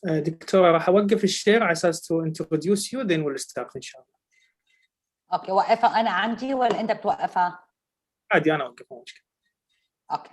دكتورة راح أوقف الشير على أساس to introduce you then we'll start إن شاء الله. اوكي وقفها انا عندي ولا انت بتوقفها؟ عادي أنا أوقفها مشكلة. اوكي.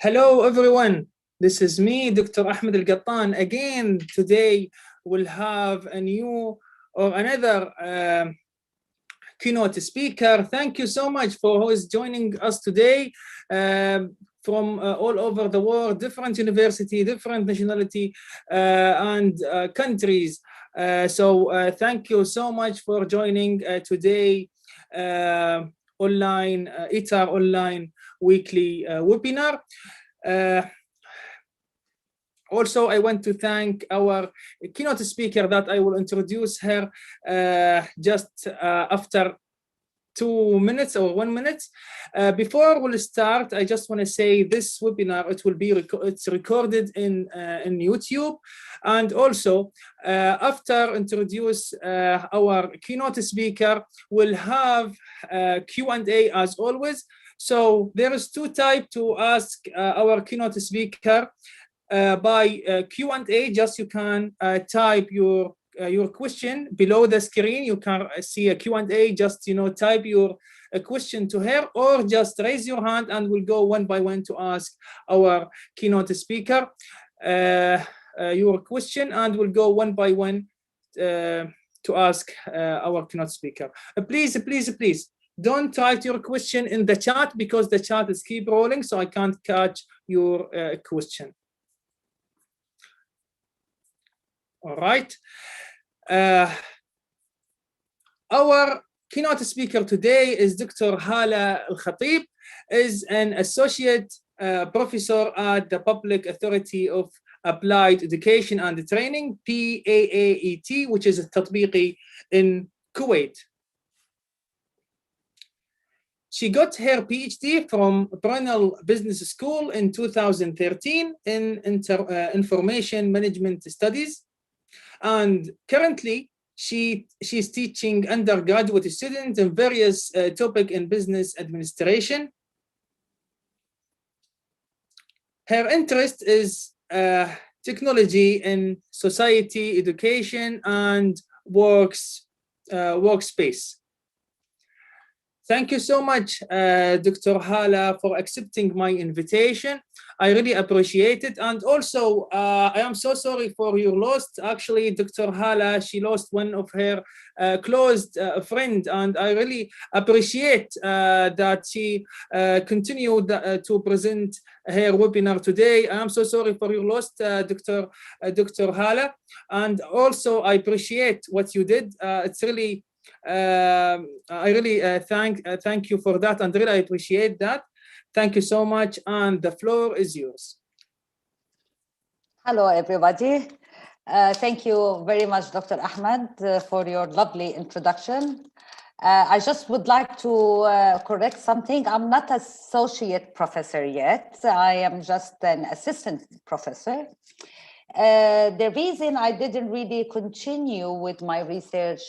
Hello everyone, this is me, Dr. Ahmed Al-Gattan. Again, today we'll have a new or another keynote speaker. Thank you so much for who is joining us today from all over the world, different university, different nationality and countries. So thank you so much for joining today online, ITAR online weekly webinar. Also, I want to thank our keynote speaker that I will introduce her just after 2 minutes or 1 minute. Before we'll start, I just want to say this webinar, it will be it's recorded in YouTube. And also, after introduce our keynote speaker, we'll have Q&A as always. So there is 2 types to ask our keynote speaker. By Q&A, just you can type your question below the screen. You can see a Q&A, just type your question to her, or just raise your hand and we'll go one by one to ask our keynote speaker your question, and we'll go one by one to ask our keynote speaker. Please don't type your question in the chat because the chat is keep rolling, so I can't catch your question. All right. Our keynote speaker today is Dr. Hala Al-Khatib, is an associate professor at the Public Authority of Applied Education and Training, PAAET, which is a tatbiqi in Kuwait. She got her PhD from Brunel Business School in 2013 in Information Management Studies. And currently, she's teaching undergraduate students in various topics in business administration. Her interest is technology in society, education, and workspace. Thank you so much, Dr. Hala, for accepting my invitation. I really appreciate it. And also, I am so sorry for your loss. Actually, Dr. Hala, she lost one of her close friend, and I really appreciate that she continued to present her webinar today. I am so sorry for your loss, Dr. Hala. And also, I appreciate what you did. It's really I really thank you for that, and really I appreciate that. Thank you so much, and the floor is yours. Hello, everybody. Thank you very much, Dr. Ahmed, for your lovely introduction. I just would like to correct something. I'm not an associate professor yet. I am just an assistant professor. The reason I didn't really continue with my research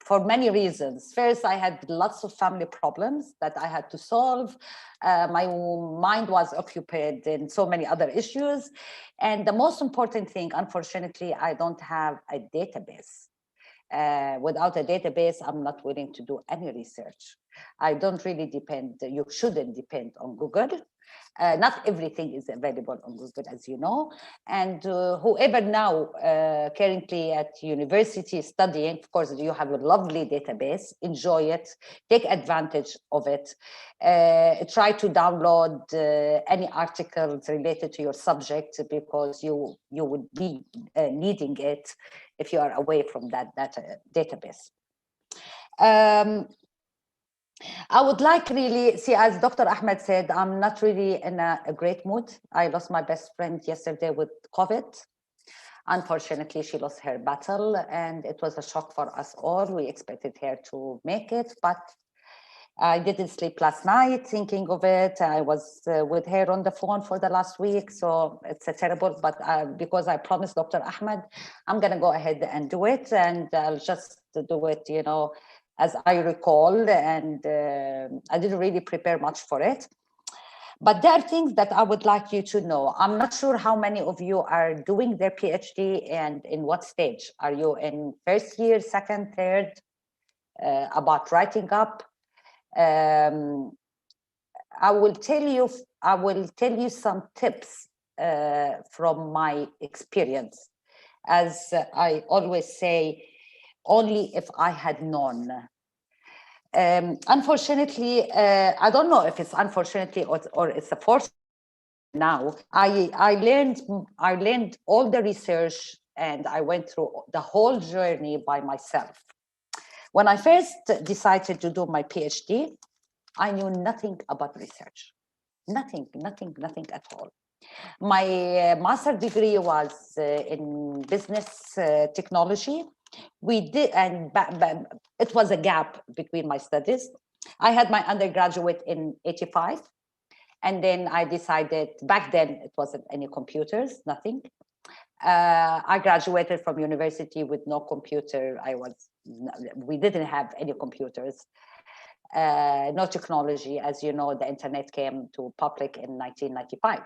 for many reasons. First, I had lots of family problems that I had to solve. My mind was occupied in so many other issues. And the most important thing, unfortunately, I don't have a database. Without a database, I'm not willing to do any research. I don't really depend, you shouldn't depend on Google. Not everything is available on Google, as you know. And whoever now currently at university studying, of course, you have a lovely database, enjoy it, take advantage of it. Try to download any articles related to your subject, because you would be needing it if you are away from that database. I would like really, see, as Dr. Ahmed said, I'm not really in a great mood. I lost my best friend yesterday with COVID. Unfortunately, she lost her battle, and it was a shock for us all. We expected her to make it, but I didn't sleep last night thinking of it. I was with her on the phone for the last week, so it's a terrible, but because I promised Dr. Ahmed, I'm gonna go ahead and do it, and I'll just do it, you know, as I recall, and I didn't really prepare much for it. But there are things that I would like you to know. I'm not sure how many of you are doing their PhD and in what stage. Are you in first year, second, third, about writing up? I will tell you some tips from my experience. As I always say, only if I had known. Unfortunately, I don't know if it's unfortunately or it's a force. Now, I learned all the research, and I went through the whole journey by myself. When I first decided to do my PhD, I knew nothing about research. Nothing at all. My master degree was in business technology. We did, and it was a gap between my studies. I had my undergraduate in 85, and then I decided, back then it wasn't any computers, nothing. I graduated from university with no computer. We didn't have any computers, no technology. As you know, the internet came to public in 1995.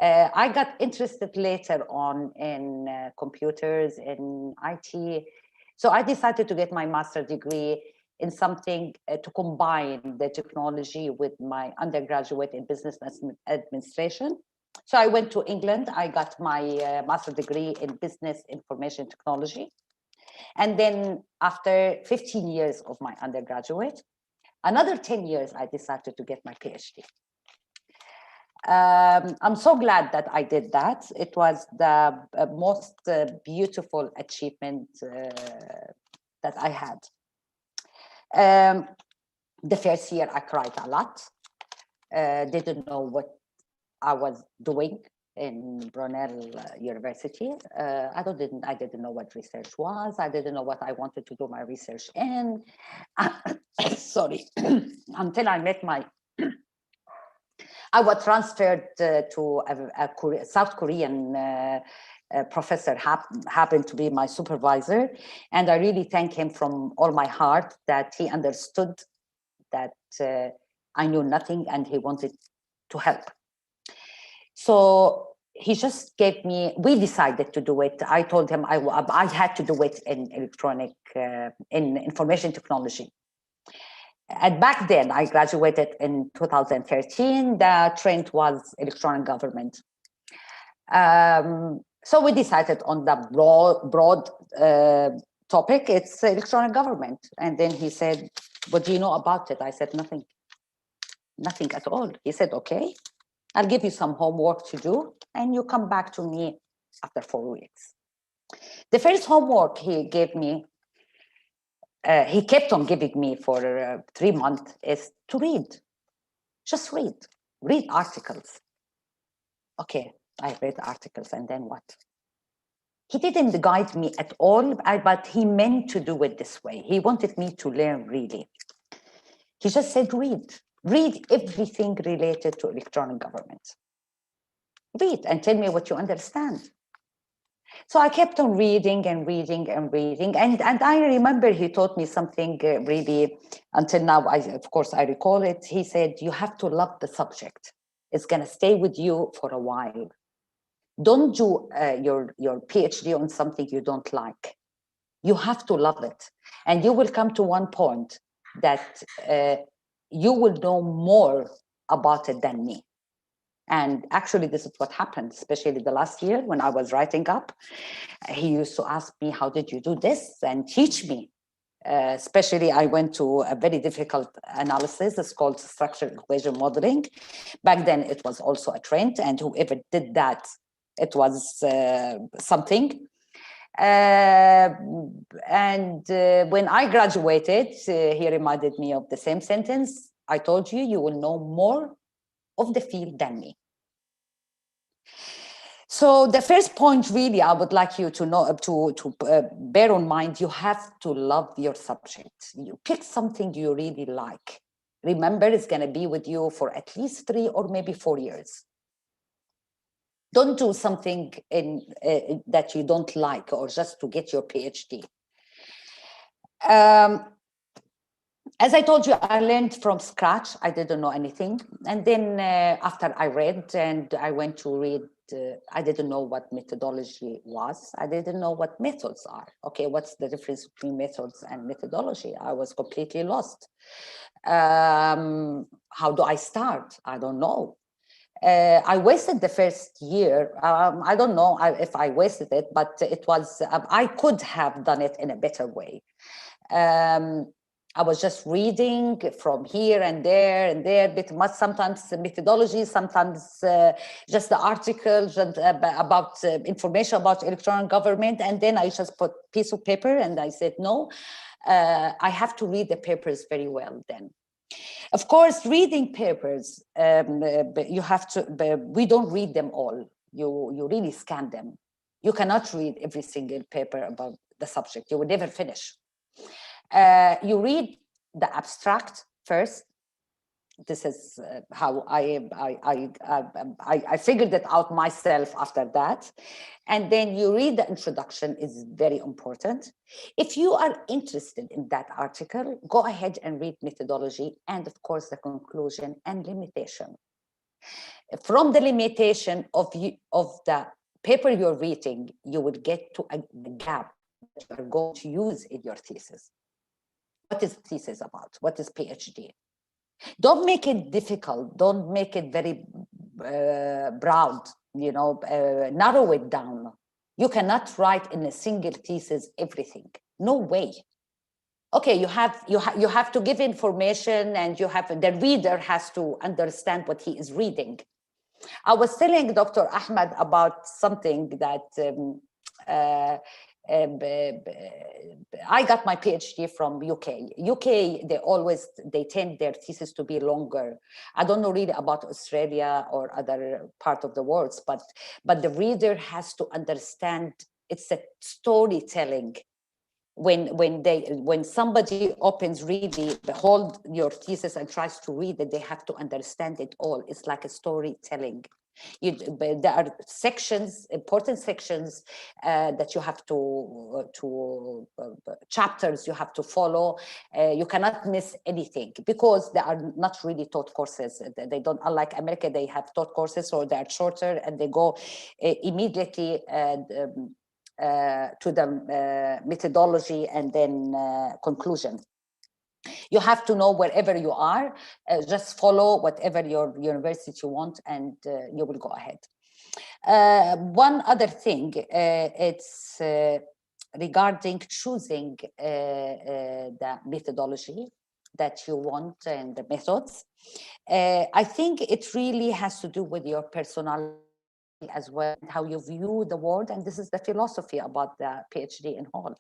I got interested later on in computers, in IT. So I decided to get my master's degree in something to combine the technology with my undergraduate in business administration. So I went to England. I got my master's degree in business information technology. And then after 15 years of my undergraduate, another 10 years, I decided to get my PhD. I'm so glad that I did that. It was the most beautiful achievement that I had. The first year I cried a lot. Didn't know what I was doing in Brunel University. I didn't know what research was. I didn't know what I wanted to do my research in. Sorry, until I met I was transferred to a South Korean professor, happened to be my supervisor. And I really thank him from all my heart that he understood that I knew nothing and he wanted to help. So he just gave me, we decided to do it. I told him I had to do it in in information technology. And back then, I graduated in 2013. The trend was electronic government. So we decided on the broad topic, it's electronic government. And then he said, what do you know about it? I said, nothing at all. He said, okay, I'll give you some homework to do, and you come back to me after 4 weeks. The first homework he gave me, he kept on giving me for 3 months is to read. Just read articles. Okay, I read articles, and then what? He didn't guide me at all, but he meant to do it this way. He wanted me to learn really. He just said, read everything related to electronic government. Read and tell me what you understand. So I kept on reading and reading and reading. And I remember he taught me something really, until now, of course, I recall it. He said, you have to love the subject. It's going to stay with you for a while. Don't do your PhD on something you don't like. You have to love it. And you will come to one point that you will know more about it than me. And actually, this is what happened, especially the last year when I was writing up. He used to ask me, how did you do this? And teach me. Especially, I went to a very difficult analysis. It's called structural equation modeling. Back then, it was also a trend. And whoever did that, it was something. And when I graduated, he reminded me of the same sentence. I told you, you will know more of the field than me. So the first point, really, I would like you to know, to bear in mind, you have to love your subject. You pick something you really like. Remember, it's going to be with you for at least 3 or maybe 4 years. Don't do something that you don't like or just to get your PhD. As I told you, I learned from scratch. I didn't know anything. And then after I read and I went to read, I didn't know what methodology was. I didn't know what methods are. Okay, what's the difference between methods and methodology? I was completely lost. How do I start? I don't know. I wasted the first year. I don't know if I wasted it, but it was, I could have done it in a better way. I was just reading from here and there, but sometimes the methodology, sometimes just the articles about information about electronic government. And then I just put a piece of paper and I said, no, I have to read the papers very well then. Of course, reading papers, you have to, we don't read them all. You really scan them. You cannot read every single paper about the subject. You will never finish. You read the abstract first. This is how I figured it out myself after that. And then you read the introduction, is very important. If you are interested in that article, go ahead and read methodology and of course the conclusion and limitation. From the limitation of the paper you're reading, you will get to a gap that you are going to use in your thesis. What is thesis about? What is PhD? Don't make it difficult. Don't make it very broad, narrow it down. You cannot write in a single thesis everything. No way. Okay, you have to give information and the reader has to understand what he is reading. I was telling Dr. Ahmed about something that I got my PhD from UK. UK, they tend their thesis to be longer. I don't know really about Australia or other part of the world, but the reader has to understand it's a storytelling. When somebody opens really behold your thesis and tries to read it, they have to understand it all. It's like a storytelling. There are sections, important sections that you have to chapters you have to follow. You cannot miss anything because they are not really taught courses. They don't, unlike America, they have taught courses, or they are shorter and they go immediately to the methodology and then conclusion. You have to know wherever you are, just follow whatever your university you want, and you will go ahead. One other thing, it's regarding choosing the methodology that you want and the methods. I think it really has to do with your personality as well, how you view the world, and this is the philosophy about the PhD in Hall.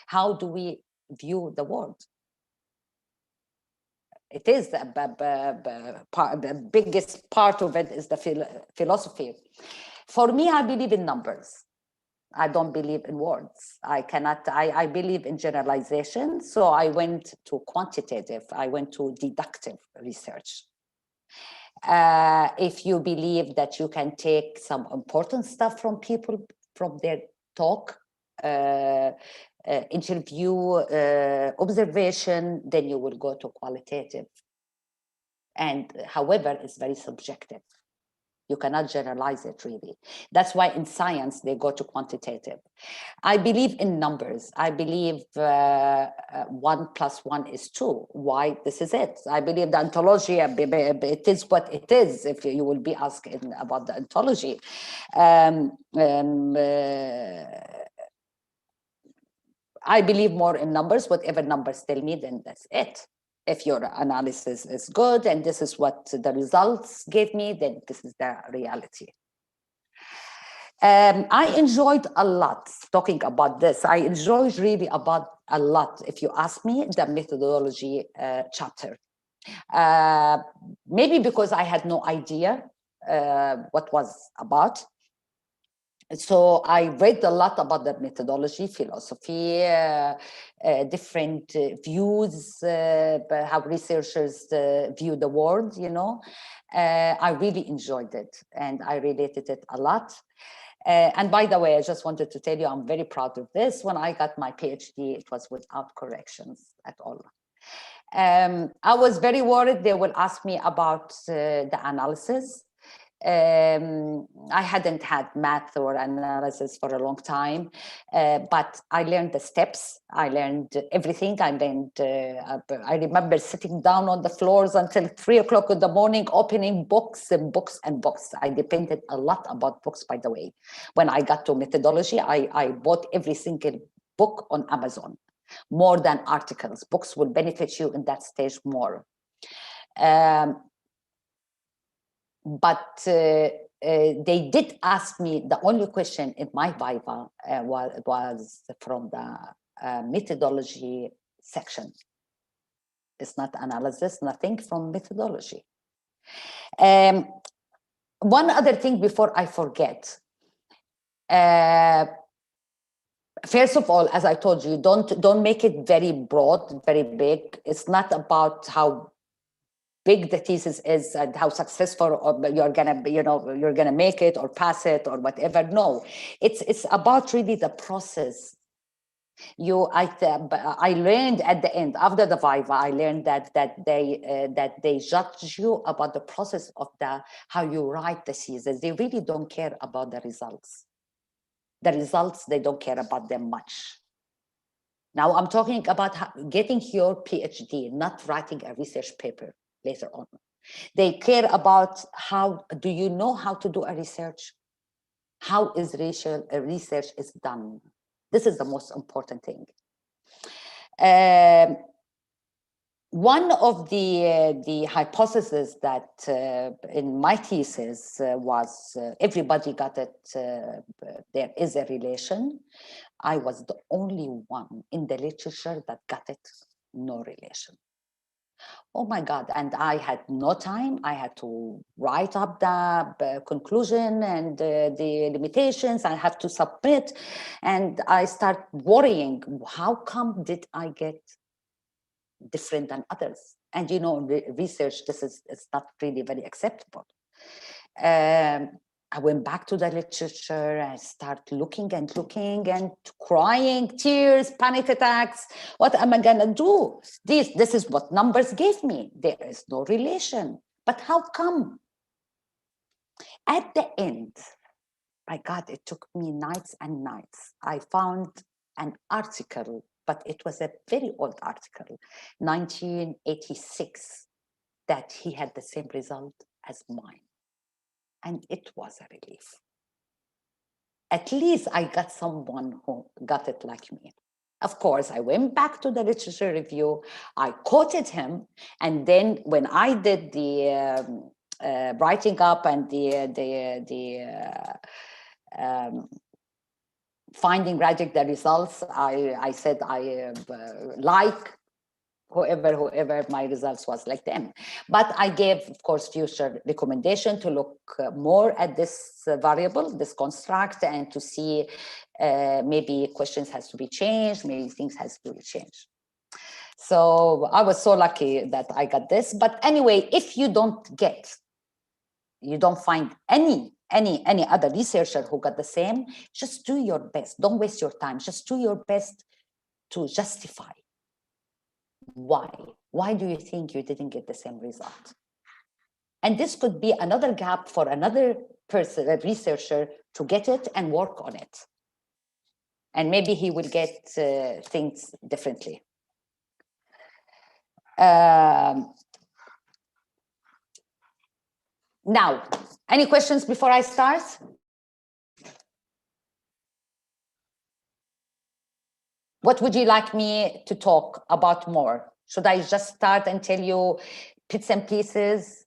How do we view the world. It is the biggest part of it is the philosophy. For me, I believe in numbers. I don't believe in words. I believe in generalization. So I went to quantitative, I went to deductive research. If you believe that you can take some important stuff from people, from their talk, interview, observation, then you will go to qualitative. And however, it's very subjective. You cannot generalize it really. That's why in science, they go to quantitative. I believe in numbers. I believe 1 + 1 is 2. Why? This is it. I believe the ontology, it is what it is, if you will be asking about the ontology. I believe more in numbers. Whatever numbers tell me, then that's it. If your analysis is good and this is what the results gave me, then this is the reality. I enjoyed a lot talking about this. I enjoyed really about a lot, if you ask me, the methodology chapter. Maybe because I had no idea what was about. So I read a lot about the methodology, philosophy, different views, how researchers view the world, you know. I really enjoyed it and I related it a lot. And by the way, I just wanted to tell you, I'm very proud of this. When I got my PhD, it was without corrections at all. I was very worried they will ask me about the analysis. I hadn't had math or analysis for a long time, but I learned the steps. I learned everything. I remember sitting down on the floors until 3 o'clock in the morning, opening books and books and books. I depended a lot about books, by the way. When I got to methodology, I bought every single book on Amazon, more than articles. Books will benefit you in that stage more. But they did ask me, the only question in my viva was from the methodology section. It's not analysis, nothing from methodology. One other thing before I forget. First of all, as I told you, don't make it very broad, very big. It's not about how big the thesis is and how successful you're gonna make it or pass it or whatever. No, it's about really the process. I learned at the end, after the viva, I learned that they judge you about the process of how you write the thesis. They really don't care about the results. The results, they don't care about them much. Now I'm talking about getting your PhD, not writing a research paper later on. They care about how do you know how to do a research? How is research is done? This is the most important thing. One of the hypotheses that in my thesis was everybody got it, there is a relation. I was the only one in the literature that got it, no relation. Oh my God, and I had no time. I had to write up the conclusion and the limitations. I have to submit. And I start worrying, how come did I get different than others? And you know, research, it's not really very acceptable. I went back to the literature. I start looking and crying, tears, panic attacks. What am I gonna do? This is what numbers gave me. There is no relation. But how come? At the end, my God, it took me nights and nights. I found an article, but it was a very old article, 1986, that he had the same result as mine. And it was a relief. At least I got someone who got it like me. Of course, I went back to the literature review. I quoted him. And then when I did the writing up and the finding radic the results, I said I like whoever my results was like them. But I gave, of course, future recommendation to look more at this variable, this construct, and to see maybe questions has to be changed, maybe things has to be changed. So I was so lucky that I got this. But anyway, if you don't find any other researcher who got the same, just do your best. Don't waste your time. Just do your best to justify why. Why do you think you didn't get the same result? And this could be another gap for another person, a researcher, to get it and work on it. And maybe he will get things differently. Now, any questions before I start? What would you like me to talk about more? Should I just start and tell you bits and pieces?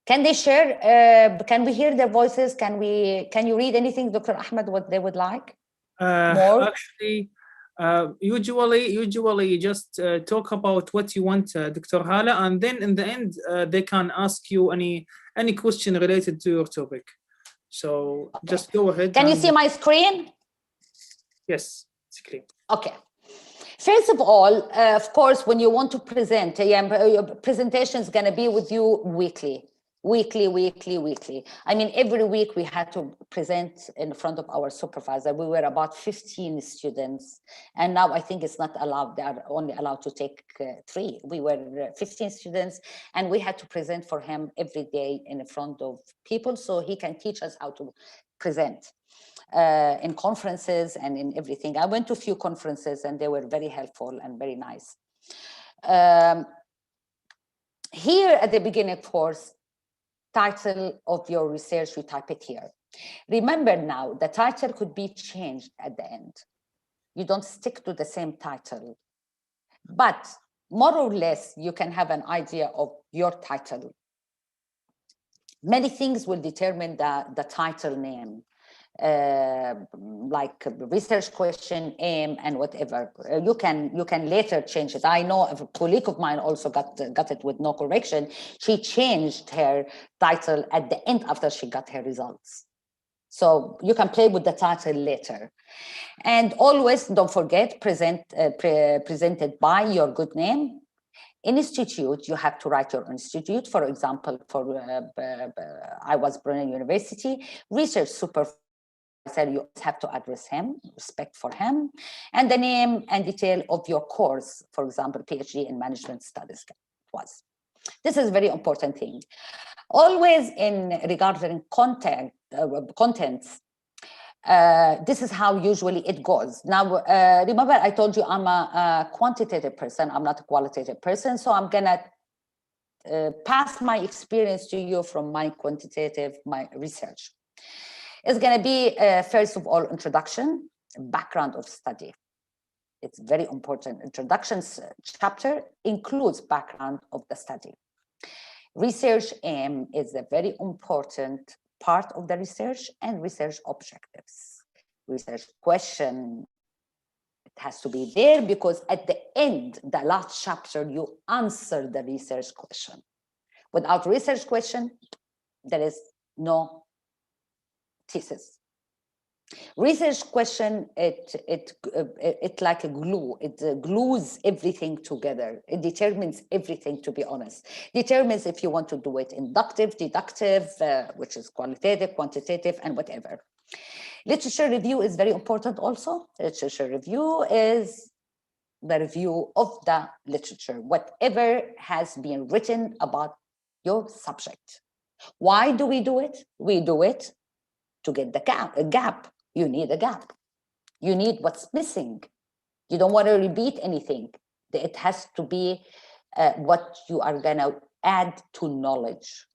Can they share? Can we hear their voices? Can you read anything, Dr. Ahmed, what they would like? More? Actually, usually you just talk about what you want, Dr. Hala, and then in the end, they can ask you any question related to your topic. So okay. Just go ahead. Can you see my screen? Yes, it's clear. Okay. First of all, of course, when you want to present, your presentation is going to be with you weekly. I mean, every week we had to present in front of our supervisor. We were about 15 students, and now I think it's not allowed. They are only allowed to take 3. We were 15 students, and we had to present for him every day in front of people so he can teach us how to present in conferences and in everything. I went to a few conferences, and they were very helpful and very nice. Here at the beginning, of course, title of your research, you type it here. Remember now, the title could be changed at the end. You don't stick to the same title, but more or less, you can have an idea of your title. Many things will determine the title name, like research question, aim, and whatever. You can later change it. I know a colleague of mine also got it with no correction. She changed her title at the end after she got her results. So you can play with the title later. And always don't forget, presented by your good name. Institute, you have to write your institute. For example, I was Brunel University, research supervisor, you have to address him, respect for him, and the name and detail of your course, for example, PhD in management studies was. This is a very important thing. Always in regarding contents, this is how usually it goes. Now, remember I told you I'm a quantitative person, I'm not a qualitative person, so I'm gonna pass my experience to you from my research. It's going to be, first of all, introduction, background of study. It's very important. Introductions chapter includes background of the study. Research aim is a very important part of the research, and research objectives. Research question, it has to be there because at the end, the last chapter, you answer the research question. Without research question, there is no thesis. Research question, it like a glue. It glues everything together. It determines everything, to be honest. Determines if you want to do it inductive, deductive, which is qualitative, quantitative, and whatever. Literature review is very important also. Literature review is the review of the literature, whatever has been written about your subject. Why do we do it? We do it to get the gap. You need a gap. You need what's missing. You don't want to repeat anything. It has to be what you are going to add to knowledge.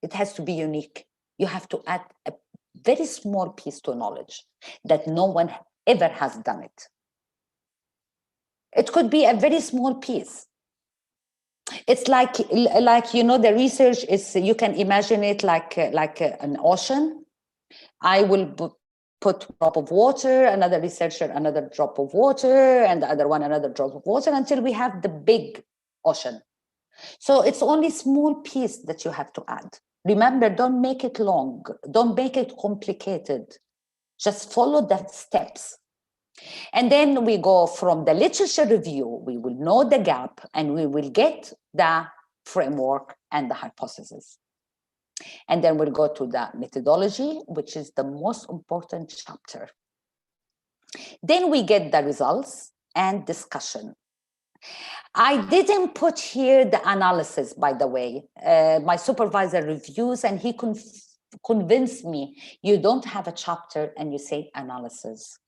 It has to be unique. You have to add a very small piece to knowledge that no one ever has done it. It could be a very small piece. It's like you know, the research is, you can imagine it like an ocean. I will put a drop of water, another researcher, another drop of water, and the other one, another drop of water, until we have the big ocean. So it's only small piece that you have to add. Remember, don't make it long. Don't make it complicated. Just follow the steps. And then we go from the literature review, we will know the gap, and we will get the framework and the hypothesis. And then we'll go to the methodology, which is the most important chapter. Then we get the results and discussion. I didn't put here the analysis, by the way. My supervisor reviews, and he convinced me, you don't have a chapter and you say analysis.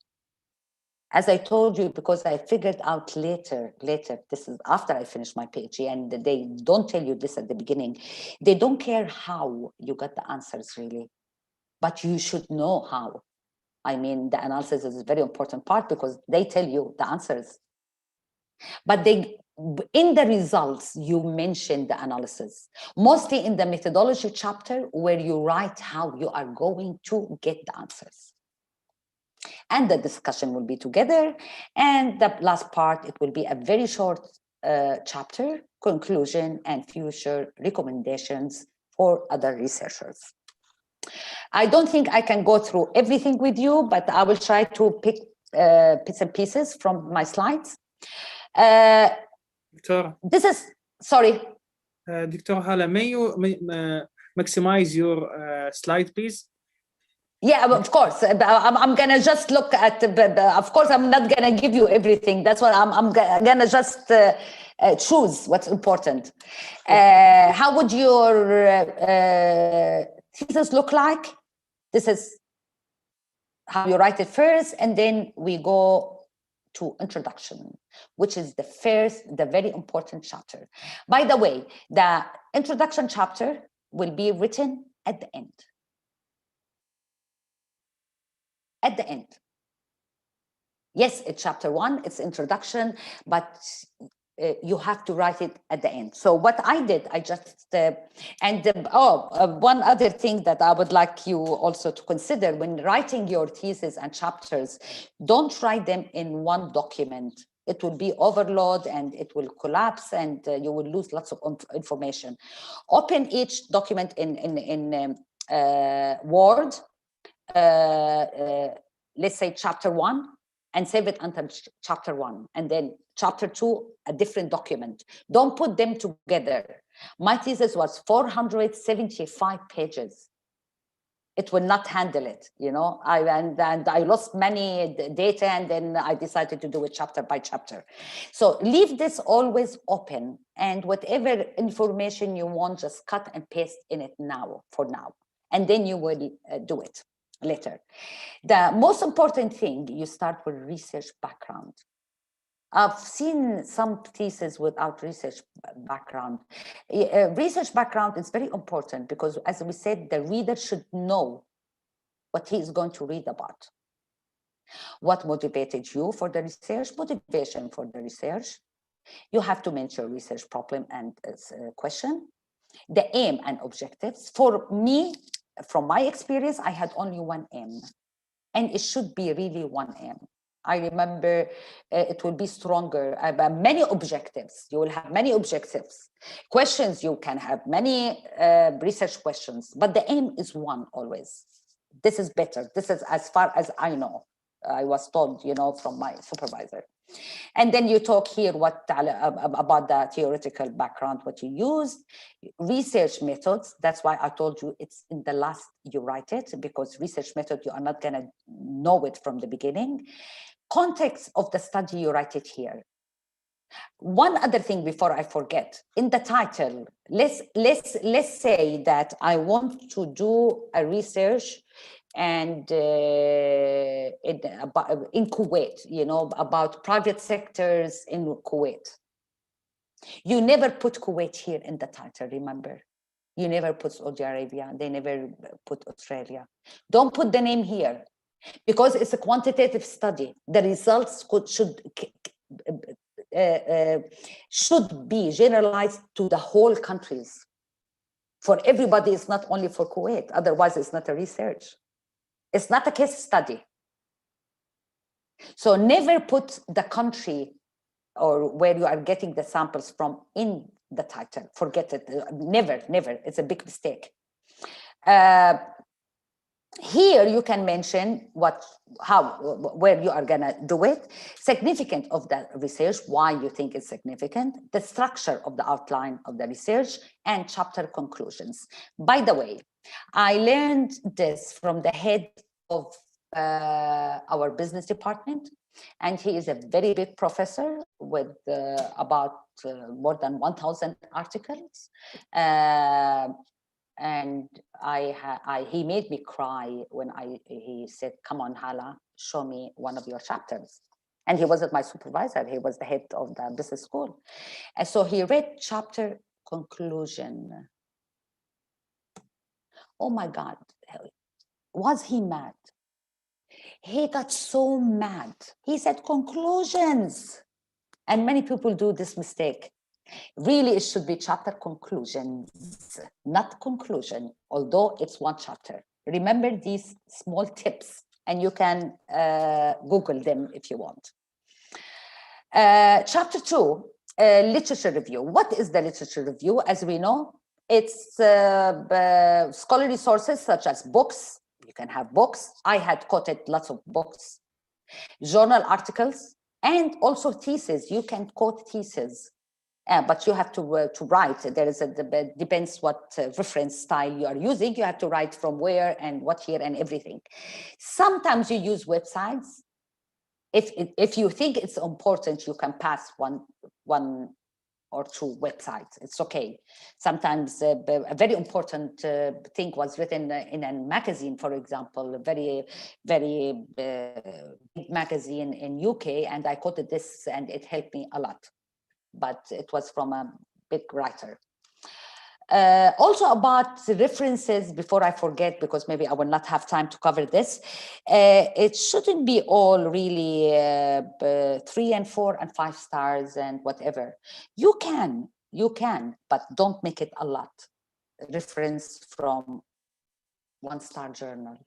As I told you, because I figured out later, this is after I finished my PhD, and they don't tell you this at the beginning. They don't care how you got the answers, really, but you should know how. I mean, the analysis is a very important part because they tell you the answers. But in the results, you mention the analysis, mostly in the methodology chapter, where you write how you are going to get the answers. And the discussion will be together. And the last part, it will be a very short chapter, conclusion and future recommendations for other researchers. I don't think I can go through everything with you, but I will try to pick bits and pieces from my slides. Dr. This is, sorry. Dr. Hala, may you maximize your slide, please? Yeah, of course. I'm gonna just look at. Of course, I'm not gonna give you everything. That's what I'm gonna just choose what's important. How would your thesis look like? This is how you write it first, and then we go to introduction, which is the very important chapter. By the way, the introduction chapter will be written at the end. At the end. Yes, it's chapter 1, it's introduction, but you have to write it at the end. So what I did, I just, one other thing that I would like you also to consider when writing your thesis and chapters, don't write them in one document. It will be overload and it will collapse and you will lose lots of information. Open each document in Word, let's say chapter 1, and save it until chapter 1, and then chapter 2, a different document. Don't put them together. My thesis was 475 pages. It will not handle it, you know. And I lost many data, and then I decided to do it chapter by chapter. So leave this always open, and whatever information you want, just cut and paste in it now, for now, and then you will do it later. The most important thing, you start with research background. I've seen some theses without research background. Research background is very important because, as we said, the reader should know what he is going to read about. What motivated you for the research? Motivation for the research. You have to mention research problem and question. The aim and objectives. For me, from my experience, I had only one aim, and it should be really one aim. I remember it will be stronger. Many objectives. You will have many objectives. Questions, you can have many research questions, but the aim is one always. This is better. This is as far as I know. I was told, you know, from my supervisor. And then you talk here about the theoretical background, what you used, research methods. That's why I told you it's in the last you write it, because research method, you are not going to know it from the beginning. Context of the study, you write it here. One other thing before I forget, in the title, let's say that I want to do a research and in Kuwait, you know, about private sectors in Kuwait. You never put Kuwait here in the title, remember? You never put Saudi Arabia, they never put Australia. Don't put the name here, because it's a quantitative study. The results should be generalized to the whole countries. For everybody, it's not only for Kuwait, otherwise it's not a research. It's not a case study. So never put the country or where you are getting the samples from in the title. Forget it. Never, never. It's a big mistake. Here you can mention where you are gonna do it, significance of the research, why you think it's significant, the structure of the outline of the research, and chapter conclusions. By the way, I learned this from the head of our business department, and he is a very big professor with about more than 1,000 articles. And he made me cry when he said, "Come on, Hala, show me one of your chapters." And he wasn't my supervisor, he was the head of the business school. And so he read chapter conclusion. Oh my God, was he mad? He got so mad. He said conclusions. And many people do this mistake. Really, it should be chapter conclusions, not conclusion, although it's one chapter. Remember these small tips, and you can Google them if you want. Chapter 2, literature review. What is the literature review? As we know, it's scholarly sources such as books. You can have books. I had quoted lots of books, journal articles, and also theses. You can quote theses. But you have to write. There is depends what reference style you are using. You have to write from where and what year and everything. Sometimes you use websites. If you think it's important, you can pass one or two websites. It's okay. Sometimes a very important thing was written in a magazine, for example, a very big magazine in UK, and I quoted this, and it helped me a lot. But it was from a big writer. Also about references, before I forget, because maybe I will not have time to cover this, it shouldn't be all really 3 and 4 and 5 stars and whatever. You can, but don't make it a lot. Reference from 1-star journal.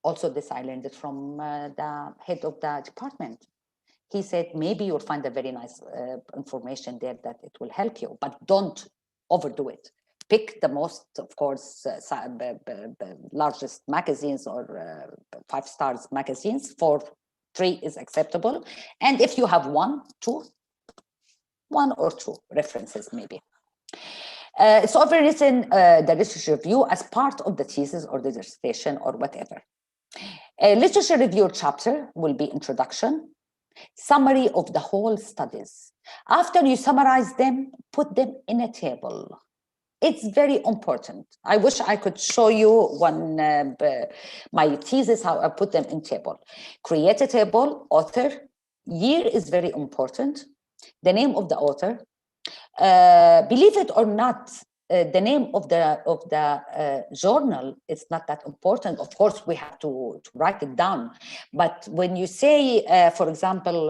Also, this I learned it from the head of the department. He said, maybe you'll find a very nice information there that it will help you, but don't overdo it. Pick the most, of course, largest magazines or 5 stars magazines. 4, 3 is acceptable. And if you have 1 or 2 references, maybe. It's often written the literature review as part of the thesis or the dissertation or whatever. A literature review chapter will be introduction, summary of the whole studies. After you summarize them, put them in a table. It's very important. I wish I could show you my thesis, how I put them in table. Create a table, author, year is very important, the name of the author. Believe it or not, the name of the journal is not that important. Of course, we have to write it down. But when you say, for example,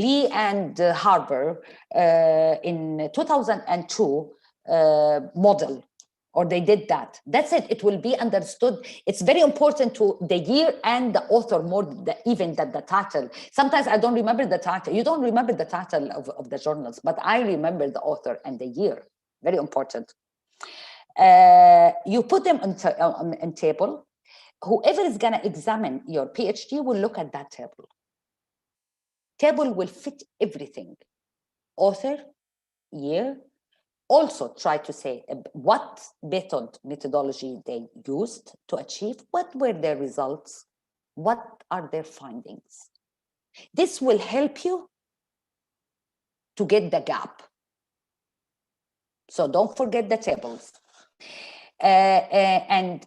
Lee and Harbour in 2002 model, or they did that, that's it. It will be understood. It's very important to the year and the author more even than the title. Sometimes I don't remember the title. You don't remember the title of the journals, but I remember the author and the year. Very important. You put them on table. Whoever is going to examine your PhD will look at that table. Table will fit everything. Author, year. Also try to say what methodology they used to achieve, what were their results, what are their findings. This will help you to get the gap. So don't forget the tables. And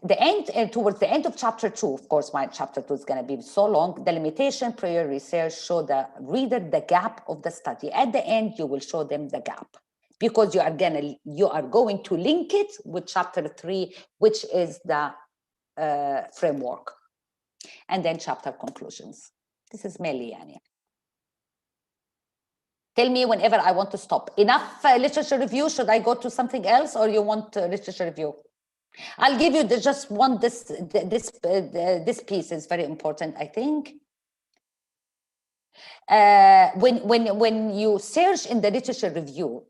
towards the end of chapter 2, of course, my chapter 2 is going to be so long, the limitation, prior research, show the reader the gap of the study. At the end, you will show them the gap, because you are going to link it with chapter 3, which is the framework, and then chapter conclusions. This is mainly yani. Tell me whenever I want to stop. Enough literature review. Should I go to something else, or you want literature review? I'll give you just one. This piece is very important, I think. When you search in the literature review,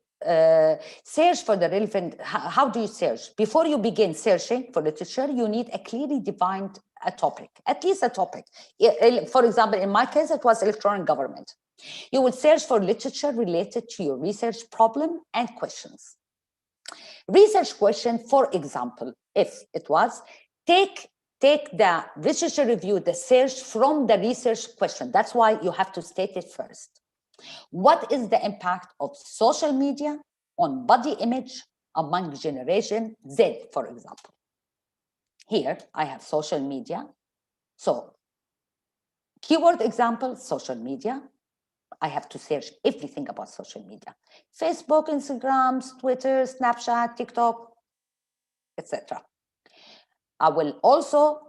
search for the relevant. How do you search? Before you begin searching for literature, you need a clearly defined topic, at least a topic. For example, in my case, it was electronic government. You will search for literature related to your research problem and questions. Research question, for example, if it was, take the literature review, the search from the research question. That's why you have to state it first. What is the impact of social media on body image among Generation Z, for example? Here I have social media. So keyword example, social media. I have to search everything about social media. Facebook, Instagram, Twitter, Snapchat, TikTok, etc. I will also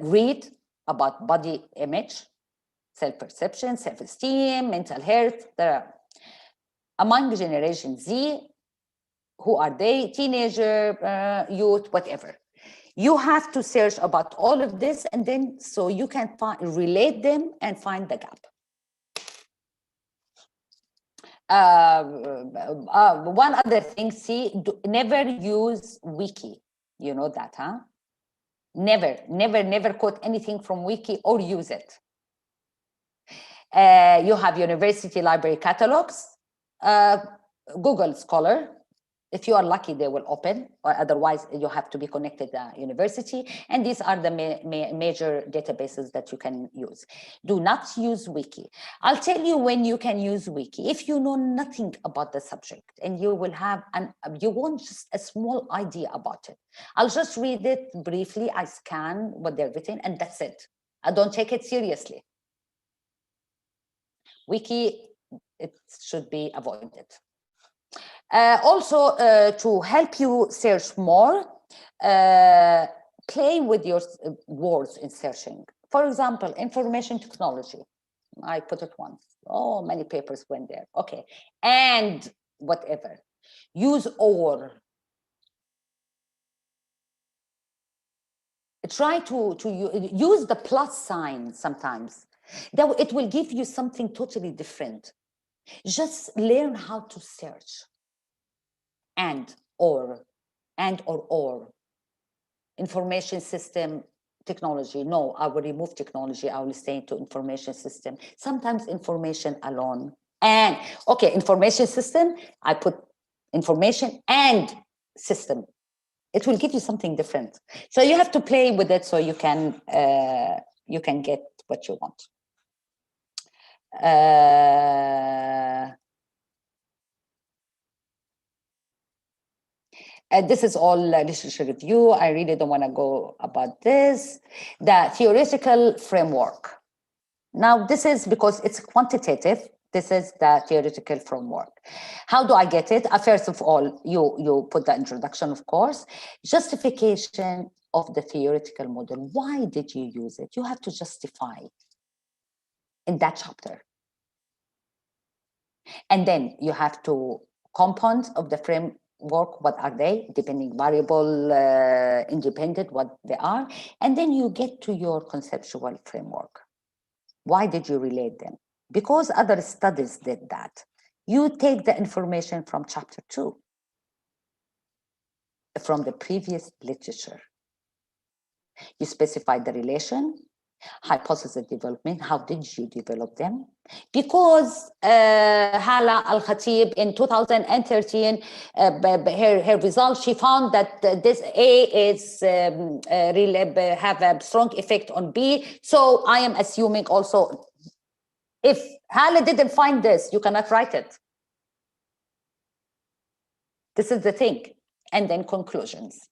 read about body image, self-perception, self-esteem, mental health. Among Generation Z, who are they? Teenager, youth, whatever. You have to search about all of this, and then so you can relate them and find the gap. One other thing, never use wiki. You know that, huh? Never quote anything from wiki or use it. You have university library catalogs, Google Scholar. If you are lucky, they will open, or otherwise you have to be connected to the university. And these are the major databases that you can use. Do not use wiki. I'll tell you when you can use wiki. If you know nothing about the subject and you will have you want just a small idea about it. I'll just read it briefly. I scan what they're written and that's it. I don't take it seriously. Wiki, it should be avoided. Also, to help you search more, play with your words in searching. For example, information technology. I put it once. Oh, many papers went there. Okay. And whatever. Use or. Try to use the plus sign sometimes. It will give you something totally different. Just learn how to search. And or. Information system technology. No, I will remove technology. I will stay into information system. Sometimes information alone. And okay, information system, I put information and system. It will give you something different. So you have to play with it so you can get what you want. This is all literature review. I really don't want to go about this. The theoretical framework. Now, this is because it's quantitative. This is the theoretical framework. How do I get it? First of all, you put the introduction, of course. Justification of the theoretical model. Why did you use it? You have to justify in that chapter. And then you have to components of the framework. What are they? Depending variable, independent, what they are. And then you get to your conceptual framework. Why did you relate them? Because other studies did that. You take the information from chapter 2, from the previous literature. You specify the relation, hypothesis development. How did you develop them? Because Hala Al-Khatib in 2013, her results, she found that this A is really have a strong effect on B. So I am assuming also, if Hala didn't find this, you cannot write it. This is the thing. And then conclusions.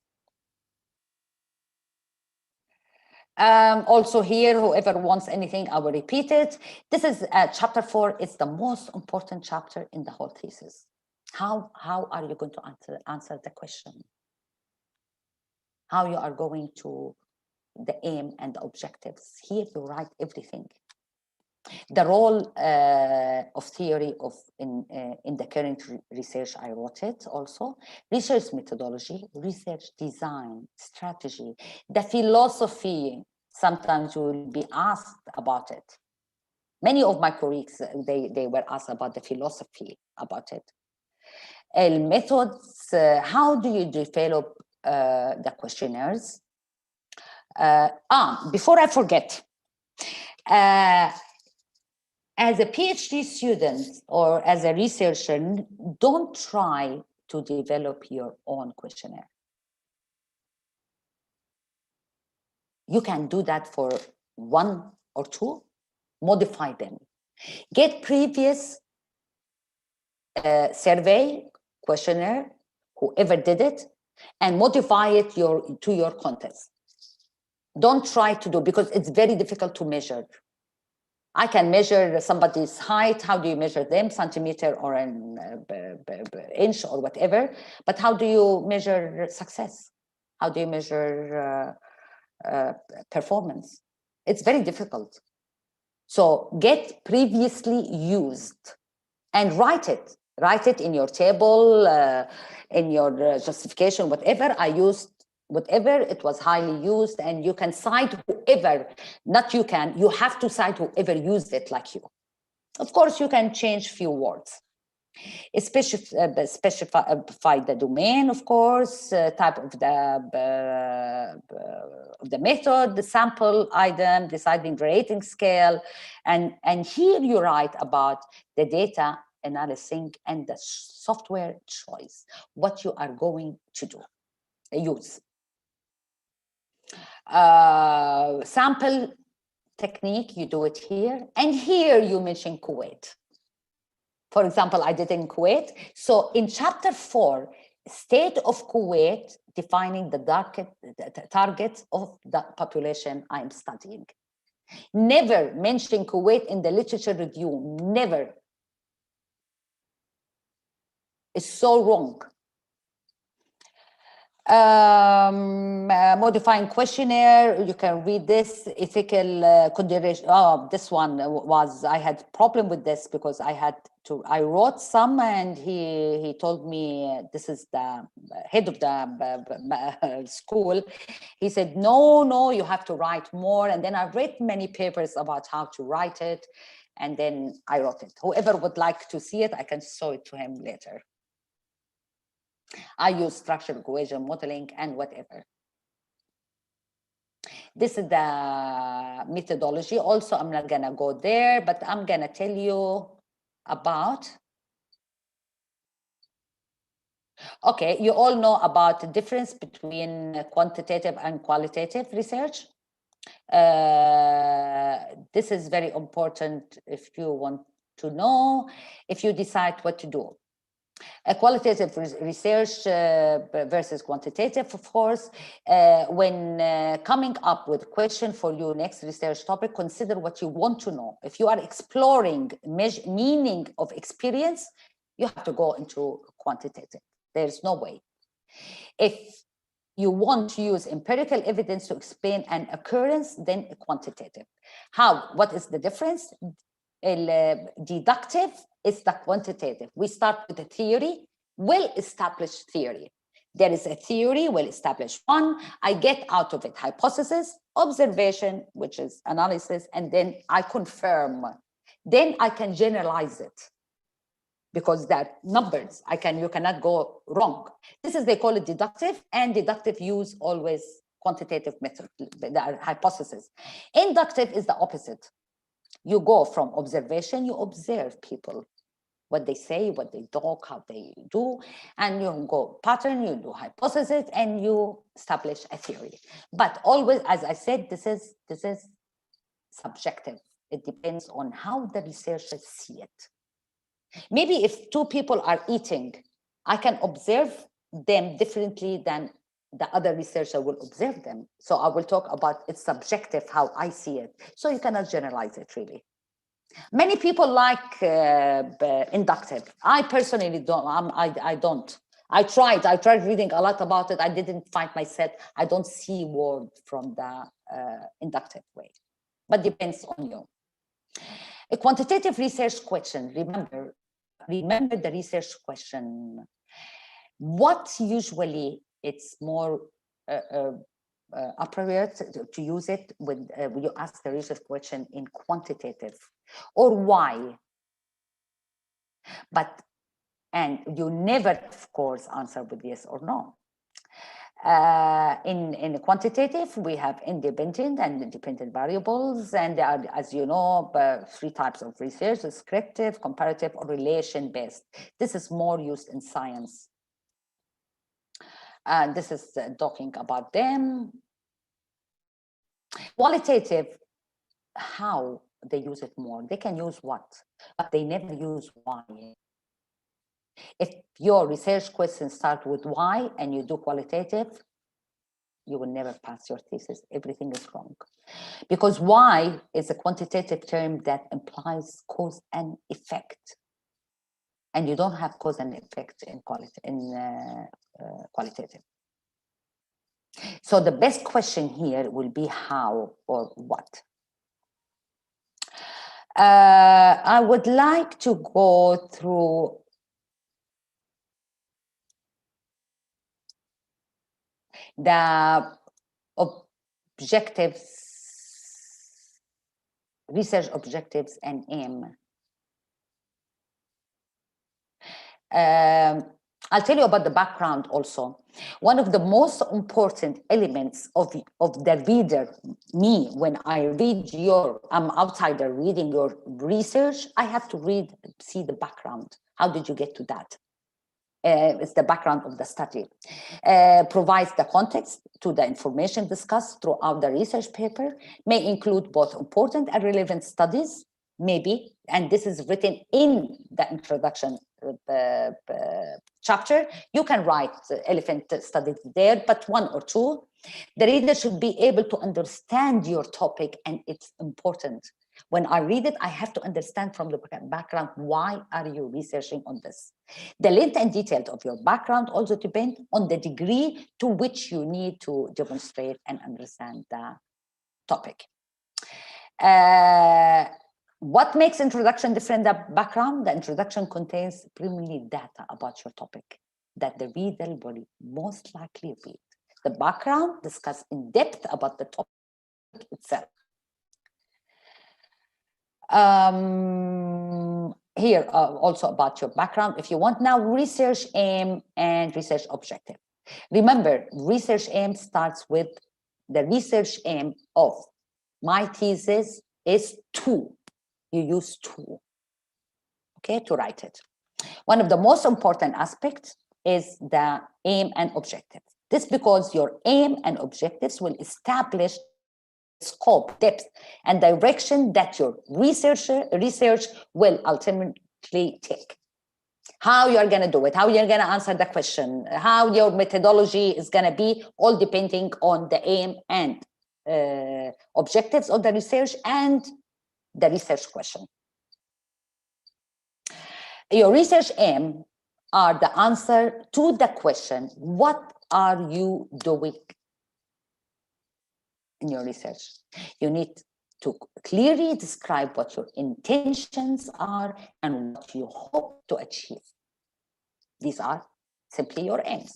Also here, whoever wants anything, I will repeat it. This is chapter 4. It's the most important chapter in the whole thesis. How are you going to answer the question? How you are going to the aim and the objectives. Here you write everything. The role of theory in the current research, I wrote it also. Research methodology, research design, strategy, the philosophy. Sometimes you will be asked about it. Many of my colleagues, they were asked about the philosophy about it. Methods, how do you develop the questionnaires? Before I forget, as a PhD student or as a researcher, don't try to develop your own questionnaire. You can do that for 1 or 2, modify them. Get previous survey, questionnaire, whoever did it, and modify it to your context. Don't try to do, because it's very difficult to measure. I can measure somebody's height. How do you measure them? Centimeter or an inch or whatever. But how do you measure success? How do you measure performance? It's very difficult. So get previously used and write it. Write it in your table, in your justification, whatever. I used whatever, it was highly used, and you can cite whoever, you have to cite whoever used it like you. Of course, you can change few words. Specify the domain, of course, type of the method, the sample item, deciding rating scale, and here you write about the data analyzing and the software choice, what you are going to use. Sample technique, you do it here, and here you mention Kuwait. For example, I did in Kuwait. So in chapter 4, state of Kuwait, defining the target of the population I'm studying. Never mention Kuwait in the literature review, never. It's so wrong. Modifying questionnaire, you can read this. Ethical consideration. This one was, I had problem with this because I wrote some, and he told me, this is the head of the school. He said, no, you have to write more. And then I read many papers about how to write it, and then I wrote it. Whoever would like to see it, I can show it to him later. I use structural cohesion modeling and whatever. This is the methodology. Also, I'm not gonna go there, but I'm gonna tell you about. Okay, you all know about the difference between quantitative and qualitative research. This is very important if you want to know, if you decide what to do. A qualitative research versus quantitative, of course. When coming up with a question for your next research topic, consider what you want to know. If you are exploring meaning of experience, you have to go into quantitative. There's no way. If you want to use empirical evidence to explain an occurrence, then quantitative. What is the difference? Deductive is the quantitative. We start with a theory, well-established theory. There is a theory, well-established one. I get out of it hypothesis, observation, which is analysis, and then I confirm. Then I can generalize it because they're numbers. You cannot go wrong. They call it deductive, and deductive use always quantitative method, the hypothesis. Inductive is the opposite. You go from observation, you observe people, what they say, what they talk, how they do, and you go pattern, you do hypothesis, and you establish a theory. But always, as I said, this is subjective. It depends on how the researchers see it. Maybe if 2 people are eating, I can observe them differently than the other researcher will observe them. So I will talk about it's subjective, how I see it. So you cannot generalize it really. Many people like inductive. I personally don't. I don't. I tried reading a lot about it. I didn't find myself. I don't see word from the inductive way, but depends on you. A quantitative research question, remember the research question. What usually it's more appropriate to use it when you ask the research question in quantitative, or why? And you never, of course, answer with yes or no. In quantitative, we have independent and independent variables, and there are, as you know, 3 types of research: descriptive, comparative, or relation-based. This is more used in science. This is talking about them. Qualitative, how they use it more? They can use what, but they never use why. If your research questions start with why and you do qualitative, you will never pass your thesis. Everything is wrong. Because why is a quantitative term that implies cause and effect. And you don't have cause and effect in qualitative. So the best question here will be how or what. I would like to go through the objectives, research objectives and aim. I'll tell you about the background also. One of the most important elements of the reader, me, when I read I'm outsider reading your research, I have to see the background. How did you get to that? It's the background of the study. Provides the context to the information discussed throughout the research paper, may include both important and relevant studies, maybe, and this is written in the introduction chapter. You can write elephant studies there, but 1 or 2. The reader should be able to understand your topic, and it's important. When I read it, I have to understand from the background, why are you researching on this? The length and detail of your background also depend on the degree to which you need to demonstrate and understand the topic. What makes introduction different than background? The introduction contains primarily data about your topic that the reader will most likely read. The background discusses in depth about the topic itself. Here also about your background, if you want now, research aim and research objective. Remember, research aim starts with the research aim of my thesis is 2. You use 2, okay, to write it. One of the most important aspects is the aim and objective. This because your aim and objectives will establish scope, depth, and direction that your research will ultimately take. How you're going to do it, how you're going to answer the question, how your methodology is going to be, all depending on the aim and objectives of the research and the research question. Your research aim are the answer to the question, what are you doing in your research? You need to clearly describe what your intentions are and what you hope to achieve. These are simply your aims.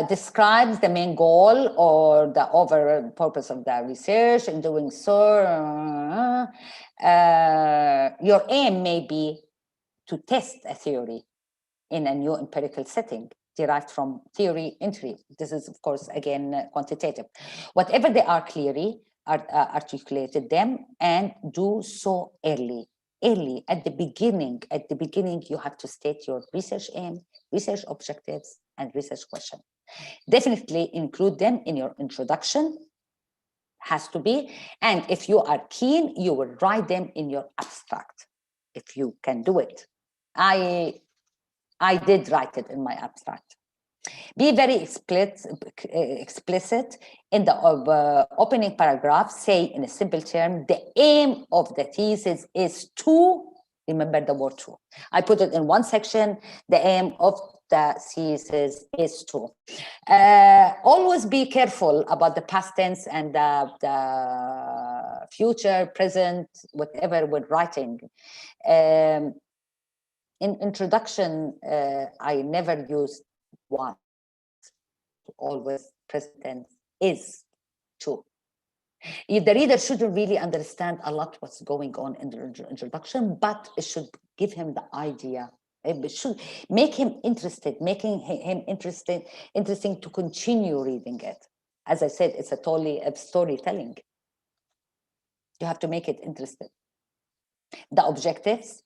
Describes the main goal or the overall purpose of the research. In doing so, your aim may be to test a theory in a new empirical setting derived from theory entry. This is, of course, again, quantitative. Whatever they are, clearly articulated them and do so early at the beginning. At the beginning, you have to state your research aim, research objectives, and research question. Definitely include them in your introduction, has to be. And if you are keen, you will write them in your abstract, if you can do it. I did write it in my abstract. Be very explicit in the opening paragraph. Say in a simple term, the aim of the thesis is to, remember the word to. I put it in one section, the aim of the thesis is too. Always be careful about the past tense and the future, present, whatever we're writing. In introduction, I never used was, always present tense is too. If the reader shouldn't really understand a lot what's going on in the introduction, but it should give him the idea. It should make him interested, making him interesting to continue reading it. As I said, it's a totally storytelling. You have to make it interesting. The objectives,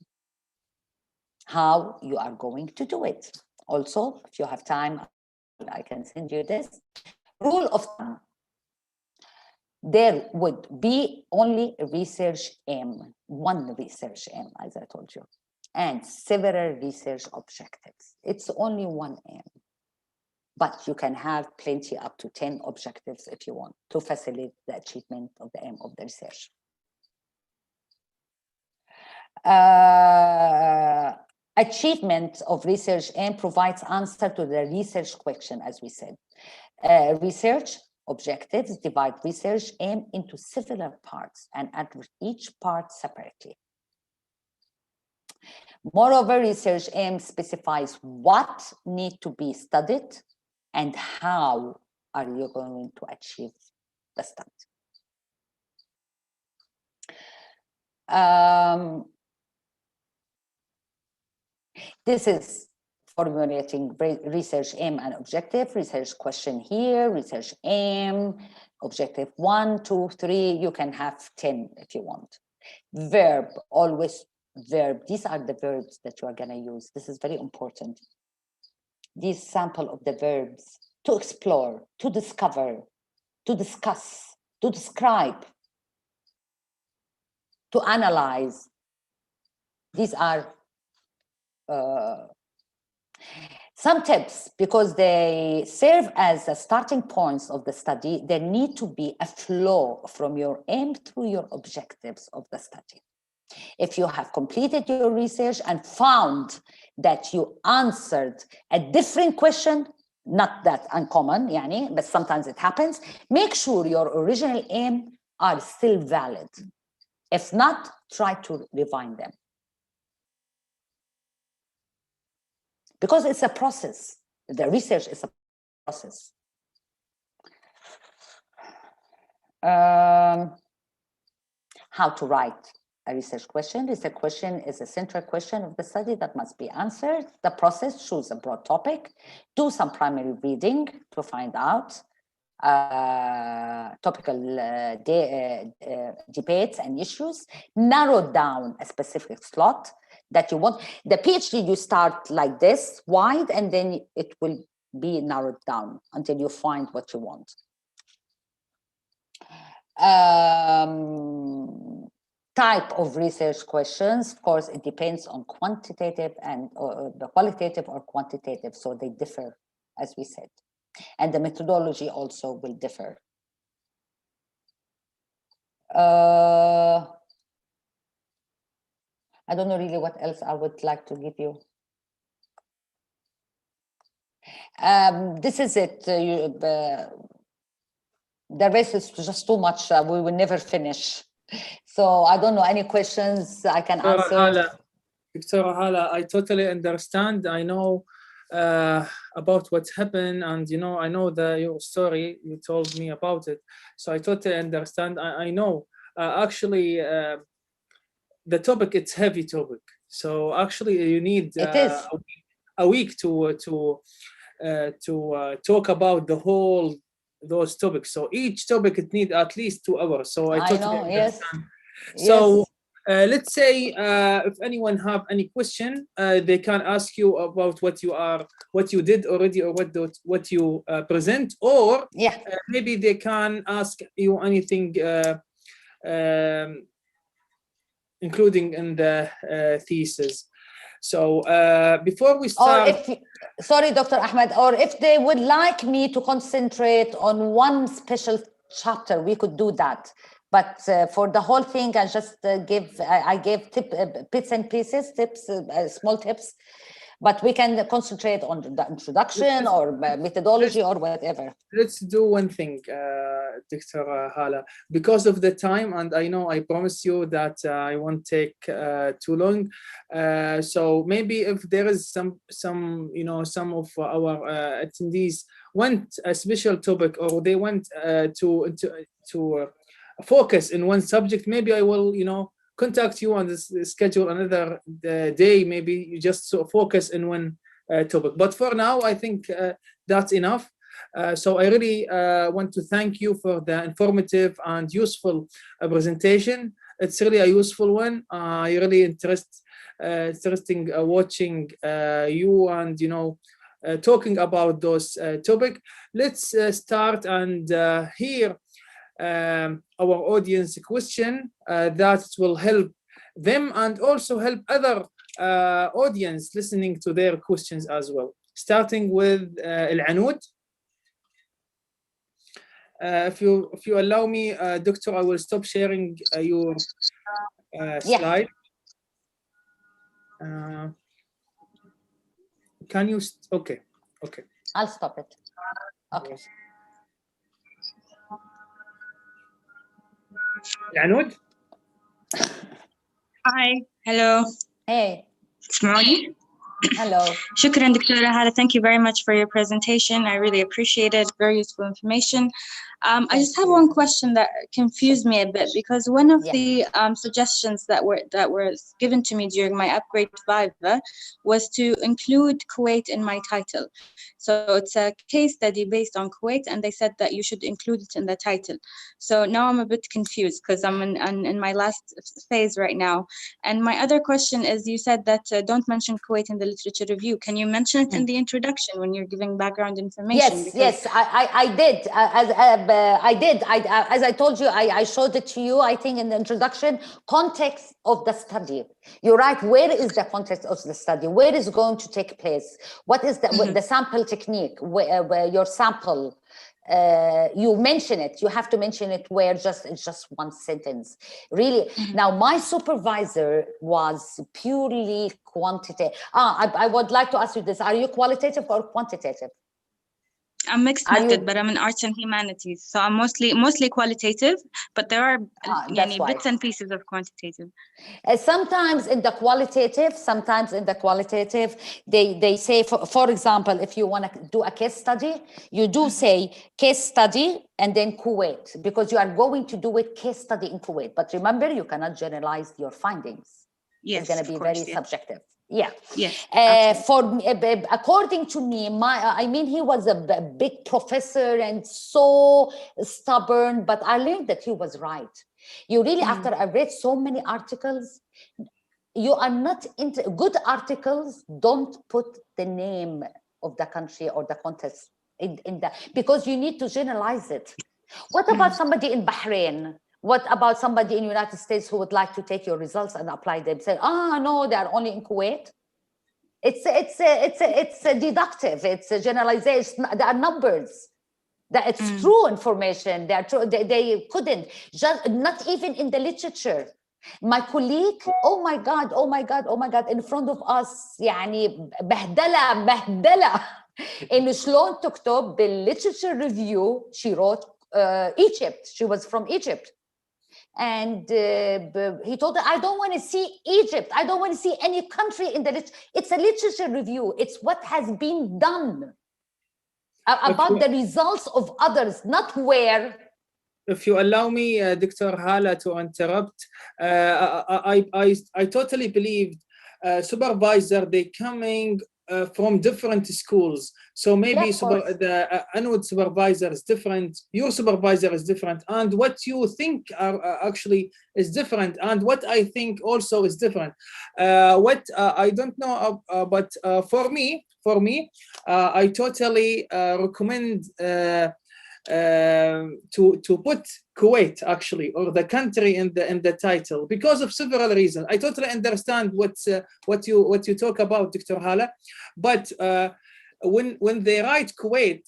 how you are going to do it. Also, if you have time, I can send you this. Rule of thumb. There would be only a research aim, one research aim, as I told you, and several research objectives. It's only one aim, but you can have plenty, up to 10 objectives if you want, to facilitate the achievement of the aim of the research. Achievement of research aim provides answer to the research question, as we said. Research objectives divide research aim into several parts and address each part separately. Moreover, research aim specifies what needs to be studied and how are you going to achieve the study. This is formulating research aim and objective, research question here, research aim, objective 1, 2, 3, you can have 10 if you want. Verb, always verb. These are the verbs that you are going to use. This is very important. These sample of the verbs: to explore, to discover, to discuss, to describe, to analyze. These are some tips, because they serve as the starting points of the study. There need to be a flow from your aim through your objectives of the study. If you have completed your research and found that you answered a different question, not that uncommon, but sometimes it happens, make sure your original aim are still valid. If not, try to refine them. Because it's a process. The research is a process. How to write a research question. Research question is a central question of the study that must be answered. The process: choose a broad topic, do some primary reading to find out topical debates and issues, narrow down a specific slot that you want. The PhD, you start like this, wide, and then it will be narrowed down until you find what you want. Type of research questions, of course, it depends on quantitative and the qualitative or quantitative, so they differ, as we said. And the methodology also will differ. I don't know really what else I would like to give you. This is it. The rest is just too much. We will never finish. So I don't know, any questions I can answer? Dr. Hala, I totally understand. I know about what's happened, and I know your story. You told me about it, so I totally understand. I know actually the topic, it's heavy topic, so actually you need a week to talk about the whole those topics. So each topic it needs at least 2 hours. So I totally understand. So let's say if anyone have any question, they can ask you about what you did already, or what you present, or maybe they can ask you anything including in the thesis. So before we start, sorry, Dr. Ahmed, or if they would like me to concentrate on one special chapter, we could do that. But for the whole thing, I just gave bits and pieces, tips, small tips. But we can concentrate on the introduction or methodology or whatever. Let's do one thing, Dr. Hala, because of the time, and I know I promise you that I won't take too long. So maybe if there is some of our attendees want a special topic, or they want to focus in one subject, maybe I will contact you and schedule another day. Maybe you just focus in one topic. But for now, I think that's enough. So I really want to thank you for the informative and useful presentation. It's really a useful one. I really interesting watching you and talking about those topics. Let's start and hear our audience question that will help them and also help other audience listening to their questions as well. Starting with Al-Anud. If you allow me, Doctor, I will stop sharing your slide. Can you? Okay. I'll stop it. Okay. Anud? Hi. Hello. Hey. تسمعوني؟ Hello. شكرا دكتورة هالة. Thank you very much for your presentation. I really appreciate it. Very useful information. I just have one question that confused me a bit, because one of the suggestions that were given to me during my upgrade Viva was to include Kuwait in my title. So it's a case study based on Kuwait, and they said that you should include it in the title. So now I'm a bit confused because I'm in my last phase right now. And my other question is, you said that don't mention Kuwait in the literature review. Can you mention it in the introduction when you're giving background information? Yes, I did. As I told you, I showed it to you, I think, in the introduction. Context of the study. You're right. Where is the context of the study? Where is it going to take place? What is the sample technique? Where your sample, you mention it. You have to mention it where it's just one sentence. Really. Now, my supervisor was purely quantitative. I would like to ask you this. Are you qualitative or quantitative? I'm mixed method, but I'm in arts and humanities. So I'm mostly qualitative, but there are bits and pieces of quantitative. Sometimes in the qualitative, they say, for example, if you want to do a case study, you do say case study and then Kuwait, because you are going to do it case study in Kuwait. But remember, you cannot generalize your findings. Yes, it's going to be very subjective. Yeah. Yes. According to me, he was a big professor and so stubborn, but I learned that he was right. You really, after I read so many articles, you are not into good articles. Don't put the name of the country or the context in the, because you need to generalize it. What about somebody in Bahrain? What about somebody in the United States who would like to take your results and apply them? Say, no, they are only in Kuwait. It's a deductive. It's a generalization. There are numbers. That it's true information. They are true. They couldn't just not even in the literature. My colleague, oh my God, in front of us, يعني بهدلة إنه شلون تكتب بالliterature review. She wrote Egypt. She was from Egypt. And he told her, I don't want to see Egypt. I don't want to see any country in the literature. It's a literature review. It's what has been done about the results of others, not where. If you allow me, Dr. Hala, to interrupt, I totally believed supervisor, they coming from different schools. So maybe the Anud supervisor is different, your supervisor is different, and what you think are actually is different, and what I think also is different. What I don't know, but for me, I totally recommend to put Kuwait actually, or the country in the title, because of several reasons. I totally understand what you talk about, Dr. Hala, but when they write Kuwait,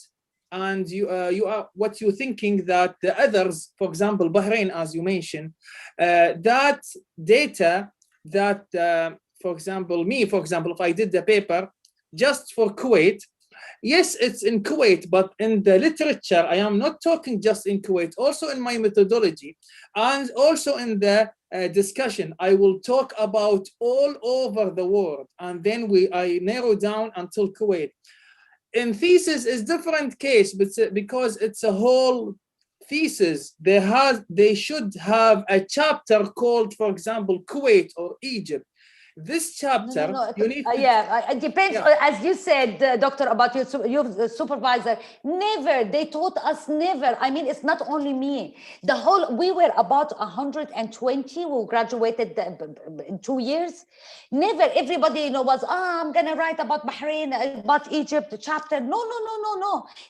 and you are what you're thinking that the others, for example Bahrain, as you mentioned, that data that for example, if I did the paper just for Kuwait. Yes, it's in Kuwait, but in the literature, I am not talking just in Kuwait, also in my methodology, and also in the discussion, I will talk about all over the world, and then I narrow down until Kuwait. In thesis is different case, but because it's a whole thesis, they should have a chapter called, for example, Kuwait or Egypt. This chapter, you need to, it depends. As you said, doctor, about your supervisor. Never, they taught us never. I mean, it's not only me. We were about 120 who graduated in 2 years. Never, everybody was, I'm gonna write about Bahrain, about Egypt, the chapter. No.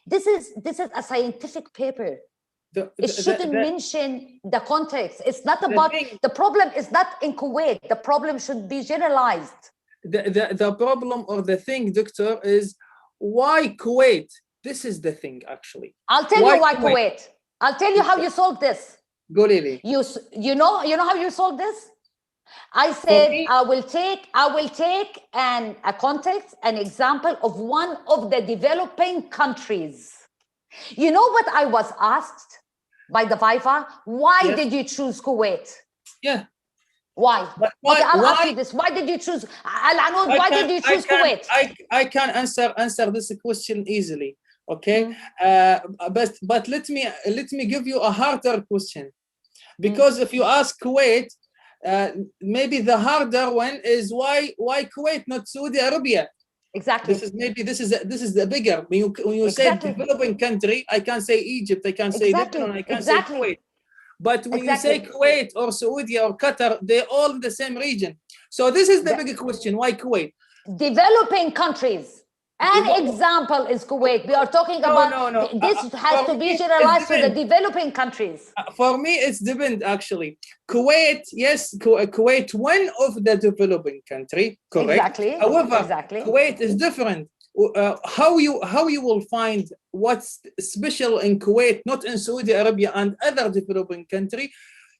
This is a scientific paper. It shouldn't mention the context. It's not about the problem is not in Kuwait. The problem should be generalized. The problem or the thing, doctor, is why Kuwait? This is the thing, actually. I'll tell you why Kuwait. I'll tell you how you solve this. Go, Lily. You know how you solve this? I said I will take a context, an example of one of the developing countries. You know what I was asked by the Viva? Why did you choose Kuwait? Yeah. Why? I'll ask you this. Why did you choose Al-Anoud? Why did you choose Kuwait? I can answer this question easily. Okay. But let me give you a harder question. Because if you ask Kuwait, maybe the harder one is why Kuwait, not Saudi Arabia? Exactly. This is the bigger. When you say developing country, I can say Egypt, I can say Lebanon, I can say Kuwait. But when you say Kuwait or Saudi or Qatar, they're all in the same region. So this is the bigger question. Why Kuwait? Developing countries. An example is Kuwait. We are talking about this has to be generalized to the developing countries. For me, it's depend actually. Kuwait, yes, Kuwait, one of the developing country, correct? Exactly. However, Kuwait is different. How you will find what's special in Kuwait, not in Saudi Arabia and other developing country.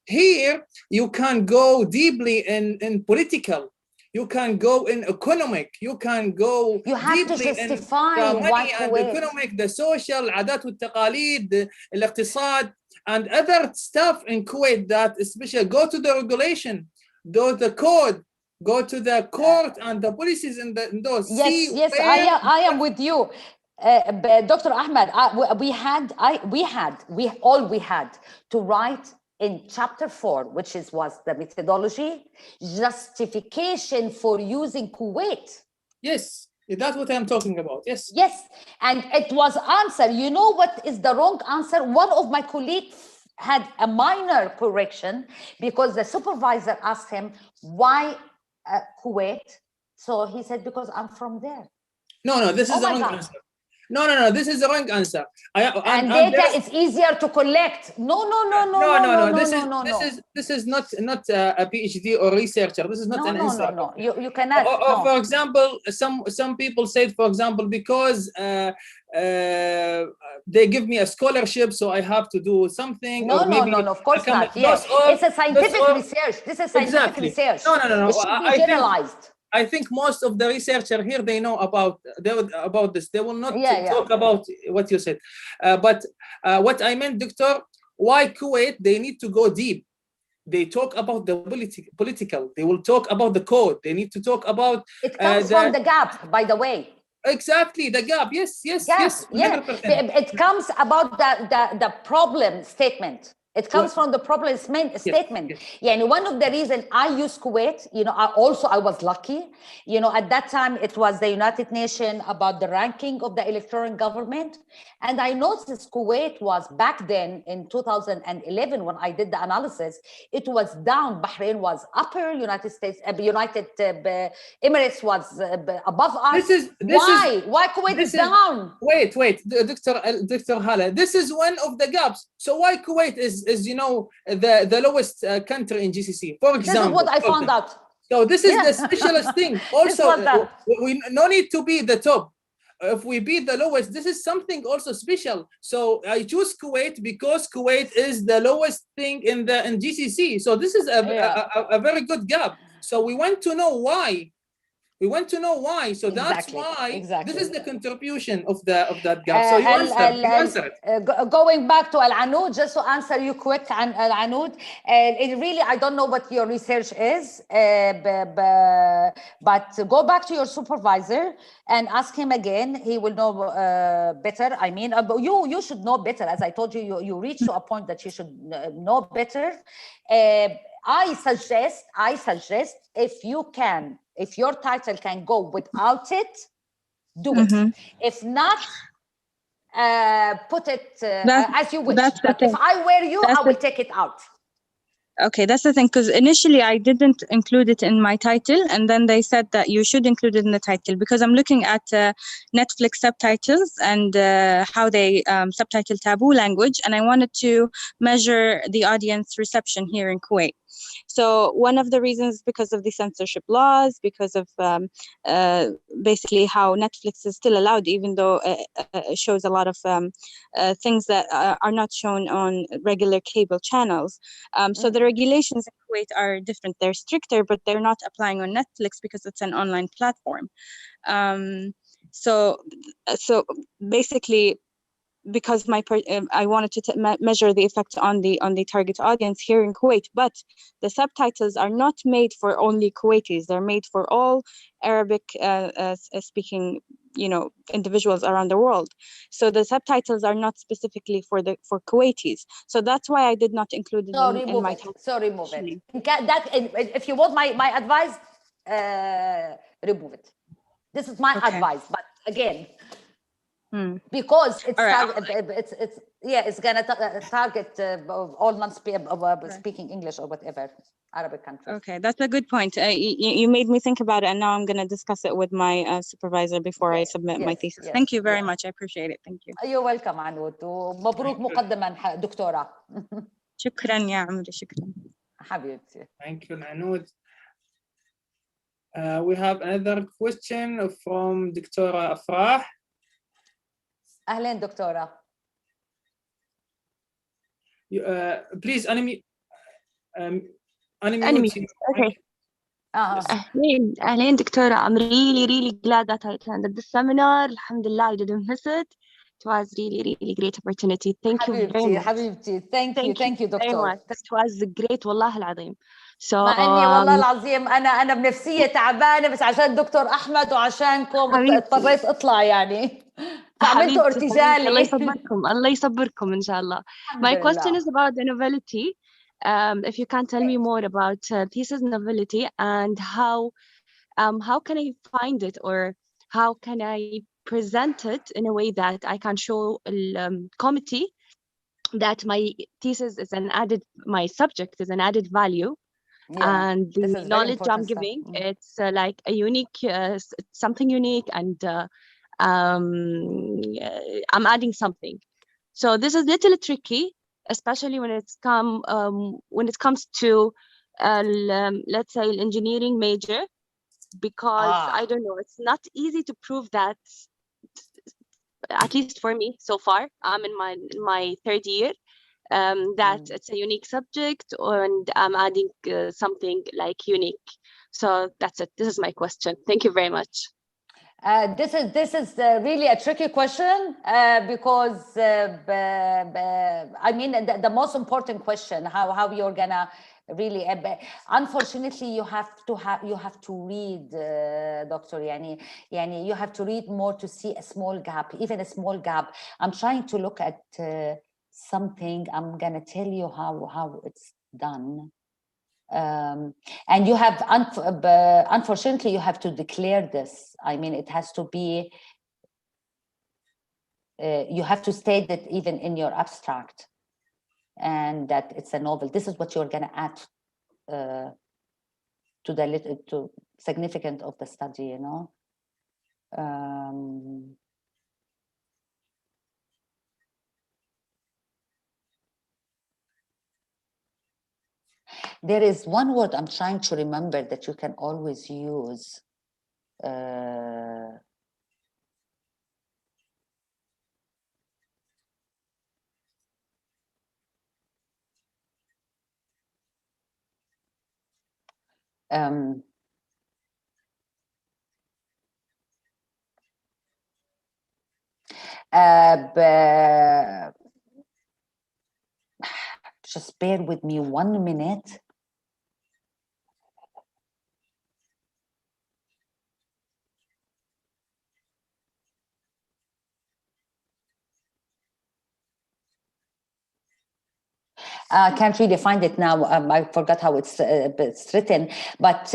Here, you can go deeply in political. You can go in economic. You can go. You have to justify why and the economic, the social, العادات والتقاليد, الاقتصاد, and other stuff in Kuwait that especially go to the regulation, go to the code, go to the court and the policies in those. Yes, I am with you. Dr. Ahmed, we had to write in chapter 4, which was the methodology, justification for using Kuwait. Yes, that's what I'm talking about. Yes. Yes, and it was answer. You know what is the wrong answer? One of my colleagues had a minor correction because the supervisor asked him, why Kuwait? So he said, because I'm from there. No, this is the wrong answer. No, this is the wrong answer. And data is easier to collect. No. This is not a PhD or researcher. This is not an answer. No. You cannot. Or for example, some people said, for example, because they give me a scholarship, so I have to do something. No. Of course not. Yes, it's a scientific research. This is scientific research. No. It should be generalized. I think most of the researchers here, they know about this. They will not talk about what you said. But what I meant, doctor, why Kuwait? They need to go deep. They talk about the political. They will talk about the code. They need to talk about. It comes from the gap, by the way. Exactly, the gap. Yes. 100%. It comes about the problem statement. It comes from the problem statement. Yeah, and one of the reasons I use Kuwait, I was lucky. At that time, it was the United Nations about the ranking of the electoral government. And I noticed Kuwait was back then in 2011, when I did the analysis, it was down. Bahrain was upper, United Emirates was above us. Why Kuwait is down? Wait, Dr. Hala, this is one of the gaps. So why Kuwait is the lowest country in GCC, for example? This is what I found out. So this is the specialist thing. Also, we no need to be the top. If we be the lowest, this is something also special. So I choose Kuwait because Kuwait is the lowest thing in GCC. So this is a very good gap. So we want to know why. We want to know why. So that's why this is the contribution of that gap. So you answer it. Going back to Al-Anud, just to answer you quick, Al-Anud, really, I don't know what your research is, but go back to your supervisor and ask him again. He will know better. I mean, you should know better. As I told you, you reach to a point that you should know better. I suggest if your title can go without it, do it. If not, put it as you wish. But if I were you, I will take it out. Okay, that's the thing, because initially I didn't include it in my title, and then they said that you should include it in the title, because I'm looking at Netflix subtitles and how they subtitle taboo language, and I wanted to measure the audience reception here in Kuwait. So one of the reasons, because of the censorship laws, because of basically how Netflix is still allowed, even though it shows a lot of things that are not shown on regular cable channels. So the regulations in Kuwait are different. They're stricter, but they're not applying on Netflix because it's an online platform. So basically, because I wanted to measure the effect on the target audience here in Kuwait, but the subtitles are not made for only Kuwaitis. They're made for all Arabic speaking, individuals around the world. So the subtitles are not specifically for Kuwaitis. So that's why I did not include it in my title. So remove it. If you want my advice, remove it. This is my advice, but again. Because it's gonna target all non-speaking English or whatever Arabic countries. Okay, that's a good point. You made me think about it, and now I'm gonna discuss it with my supervisor before I submit my thesis. Thank you very much. I appreciate it. Thank you. You're welcome, عنود. ومبروك مقدما دكتورة. شكرا يا عمري. شكرا. حبيبتي. Thank you, Anud. We have another question from Dr. Afrah. أهلين دكتورة. Please unmute. Okay. أهلين دكتورة. I'm really glad that I attended the seminar. Alhamdulillah, I didn't miss it. It was really great opportunity. Thank you very much. حبيبتي. Thank you دكتور. It was great والله العظيم. So مع اني والله العظيم انا بنفسية تعبانة، بس عشان دكتور احمد وعشانكم اضطريت اطلع يعني. فعملتوا ارتجالي. الله يصبركم إن شاء الله. My question is about the novelty. If you can tell me more about thesis novelty and how can I find it, or how can I present it in a way that I can show committee that my thesis is my subject is an added value. And the knowledge I'm giving, it's like a unique, something unique, and I'm adding something. So this is a little tricky, especially when it comes to let's say an engineering major, because I don't know, it's not easy to prove that, at least for me so far. I'm in my third year. That it's a unique subject, and I'm adding something like unique. So that's it. This is my question. Thank you very much. This is really a tricky question, because I mean the most important question, how you're gonna really unfortunately you have to read, doctor, yani you have to read more to see a small gap, even a small gap. I'm trying to look at something. I'm gonna tell you how it's done. And you have unfortunately you have to declare this. I mean, it has to be you have to state it even in your abstract, and that it's a novel. This is what you're going to add to significance of the study, you know. There is one word I'm trying to remember that you can always use. Just bear with me 1 minute. I can't really find it now. I forgot how it's written, but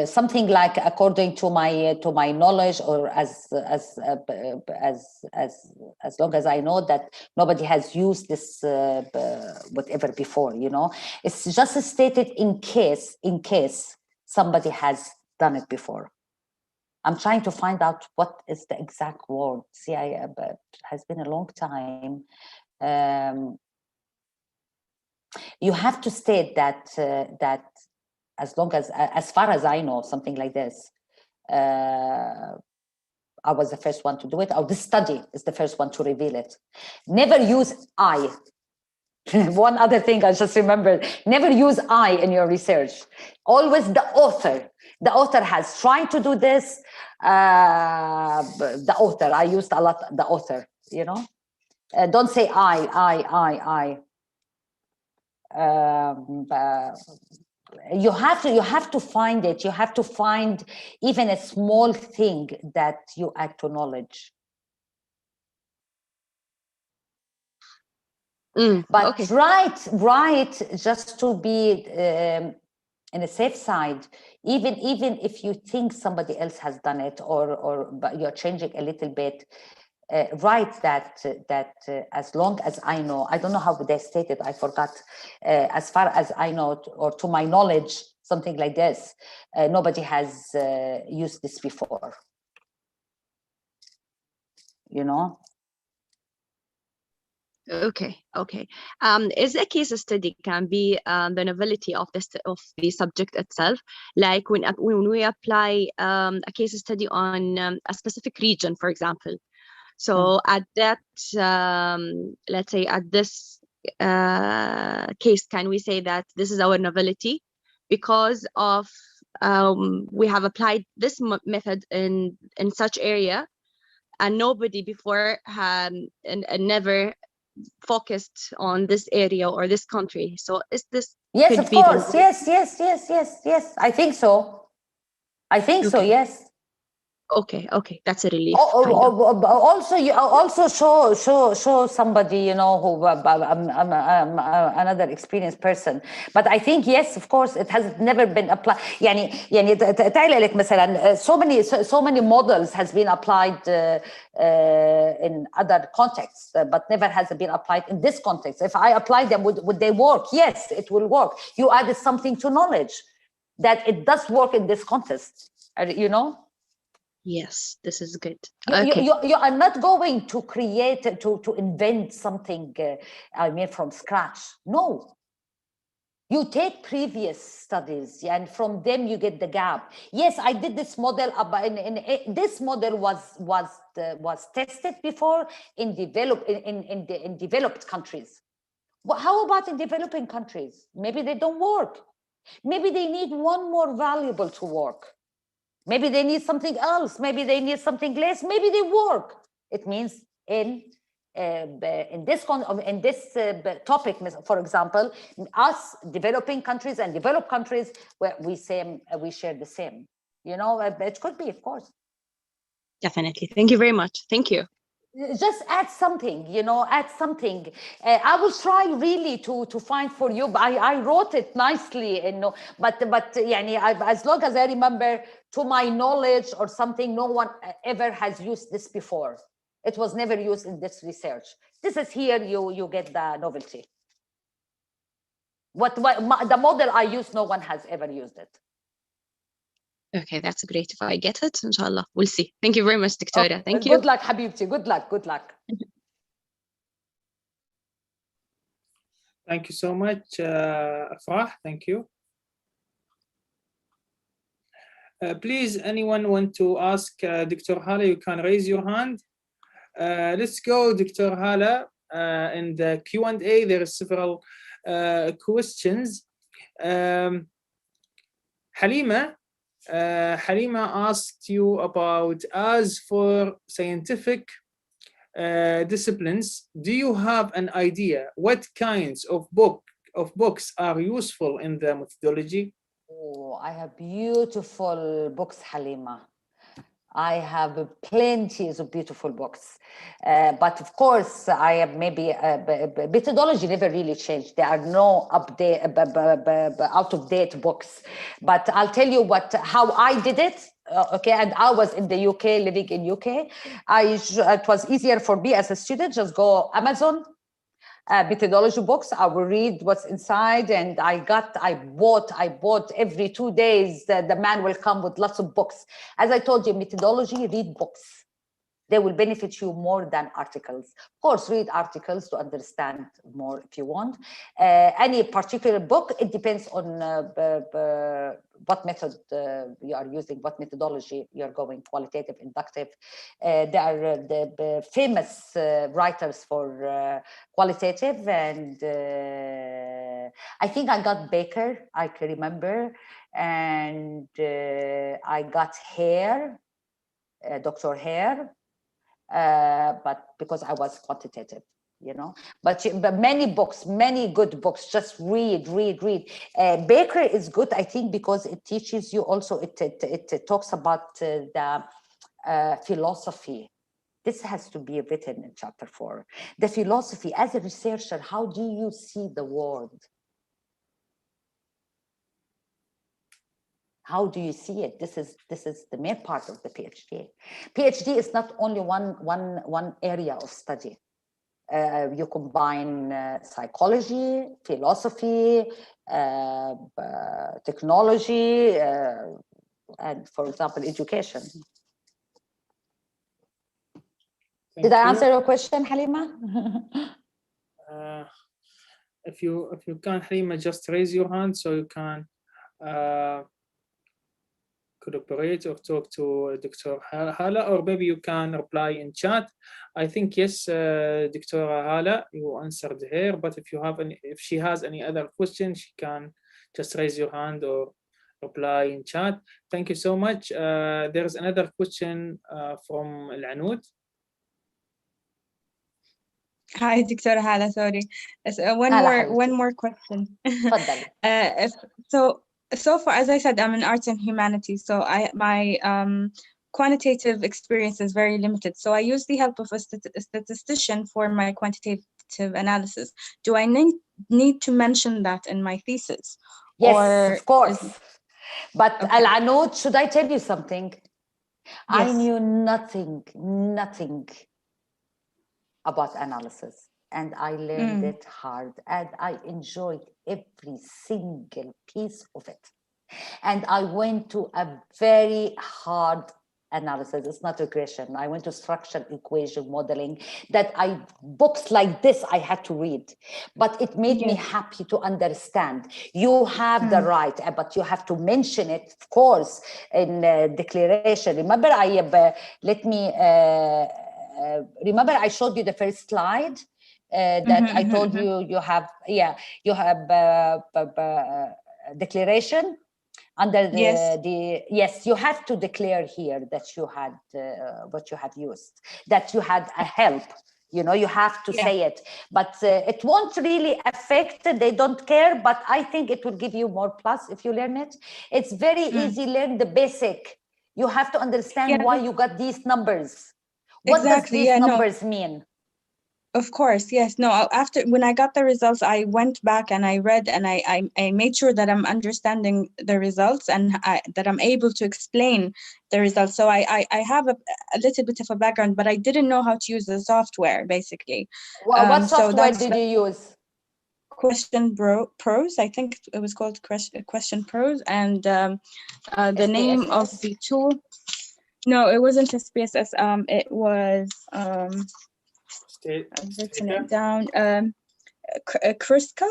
something like according to my knowledge, or as long as I know that nobody has used this whatever before. You know, it's just stated in case somebody has done it before. I'm trying to find out what is the exact word. See, it has been a long time. You have to state that that as far as I know, something like this, I was the first one to do it, or this study is the first one to reveal it. Never use I. One other thing I just remembered, never use I in your research. Always the author. The author has tried to do this. The author, I used a lot the author, you know. Don't say I. You have to find it. You have to find even a small thing that you add to knowledge. But okay. Right, just to be in a safe side, even if you think somebody else has done it, or but you're changing a little bit, write that as long as I know, I don't know how they stated, I forgot, as far as I know, or to my knowledge, something like this, nobody has used this before, you know. Okay. Is a case study can be the novelty of the subject itself, like when we apply a case study on a specific region, for example. So at that, let's say at this case, can we say that this is our novelty because of we have applied this method in such area, and nobody before had and never focused on this area or this country. So is this? Yes, of course. Yes. I think so. So. Yes. Okay, that's a relief. Also, you also show somebody, you know, who another experienced person. But I think yes, of course, it has never been applied. يعني تعالي لك مثلا so many models has been applied in other contexts, but never has been applied in this context. If I apply them, would they work? Yes, it will work. You added something to knowledge that it does work in this context, you know. Yes, this is good. You are not going to create, to invent something, I mean, from scratch. No. You take previous studies, and from them you get the gap. Yes, I did this model. This model was tested before in developed countries. Well, how about in developing countries? Maybe they don't work. Maybe they need one more valuable to work. Maybe they need something else. Maybe they need something less. Maybe they work. It means in this topic, for example, us developing countries and developed countries, where we share the same. You know, it could be, of course. Definitely. Thank you very much. Thank you. Just add something, you know, add something. I will try really to find for you, but I wrote it nicely, you know, but as long as I remember, to my knowledge or something, no one ever has used this before. It was never used in this research. This is here, you get the novelty. The model I use, no one has ever used it. Okay, that's great. If I get it, inshallah, we'll see. Thank you very much, Victoria. Okay. Thank you. Good luck, Habibti. Good luck. Thank you so much, Afrah. Thank you. Please, anyone want to ask Dr. Hala, you can raise your hand. Let's go, Dr. Hala. In the Q&A, there are several questions. Halima asked you about, as for scientific disciplines, do you have an idea what kinds of books are useful in the methodology? Oh, I have beautiful books, Halima. I have plenty of beautiful books. But of course, I have maybe methodology never really changed. There are no update, out of date books. But I'll tell you how I did it. Okay, and I was in the UK, living in UK. It was easier for me as a student, just go Amazon, methodology books. I will read what's inside, and I bought every 2 days. The man will come with lots of books. As I told you, methodology, read books. They will benefit you more than articles. Of course, read articles to understand more if you want. Any particular book, it depends on what method you are using, what methodology you're going, qualitative, inductive. There are the famous writers for qualitative, and I think I got Baker, I can remember, and I got Hare, Dr. Hare. But because I was quantitative, you know, but many books, many good books, just read. Baker is good, I think, because it teaches you also, it talks about the philosophy. This has to be written in chapter 4. The philosophy, as a researcher, how do you see the world? How do you see it? This is the main part of the PhD. PhD is not only one area of study. You combine psychology, philosophy, technology, and, for example, education. Did I answer your question, Halima? If you can, Halima, just raise your hand so you can cooperate or talk to Dr. Hala, or maybe you can reply in chat. I think yes, Dr. Hala, you answered her, but if she has any other question, she can just raise your hand or reply in chat. Thank you so much. There is another question from Al-Anud. Hi, Dr. Hala, sorry. One more question. So far, as I said, I'm in arts and humanities, so my quantitative experience is very limited. So I use the help of a statistician for my quantitative analysis. Do I need to mention that in my thesis? Yes, of course. But okay. Al-Anud, should I tell you something? Yes. I knew nothing about analysis, and I learned it hard, and I enjoyed every single piece of it. And I went to a very hard analysis. It's not regression. I went to structural equation modeling that books like this I had to read, but it made me happy to understand. You have the right, but you have to mention it, of course, in declaration. Remember, remember I showed you the first slide that I told you have declaration under yes, you have to declare here that you had what you have used, that you had a help, you know, you have to say it, but it won't really affect, they don't care, but I think it will give you more plus if you learn it. It's very easy, learn the basic. You have to understand why you got these numbers. What does these numbers mean? Of course, yes. No, when I got the results, I went back and I read, and I made sure that I'm understanding the results and that I'm able to explain the results. So I have a little bit of a background, but I didn't know how to use the software, basically. Well, what software did you use? Question Pros, I think it was called Question Pros, and the name of the tool. No, it wasn't SPSS. It was I've written it down. Crisco.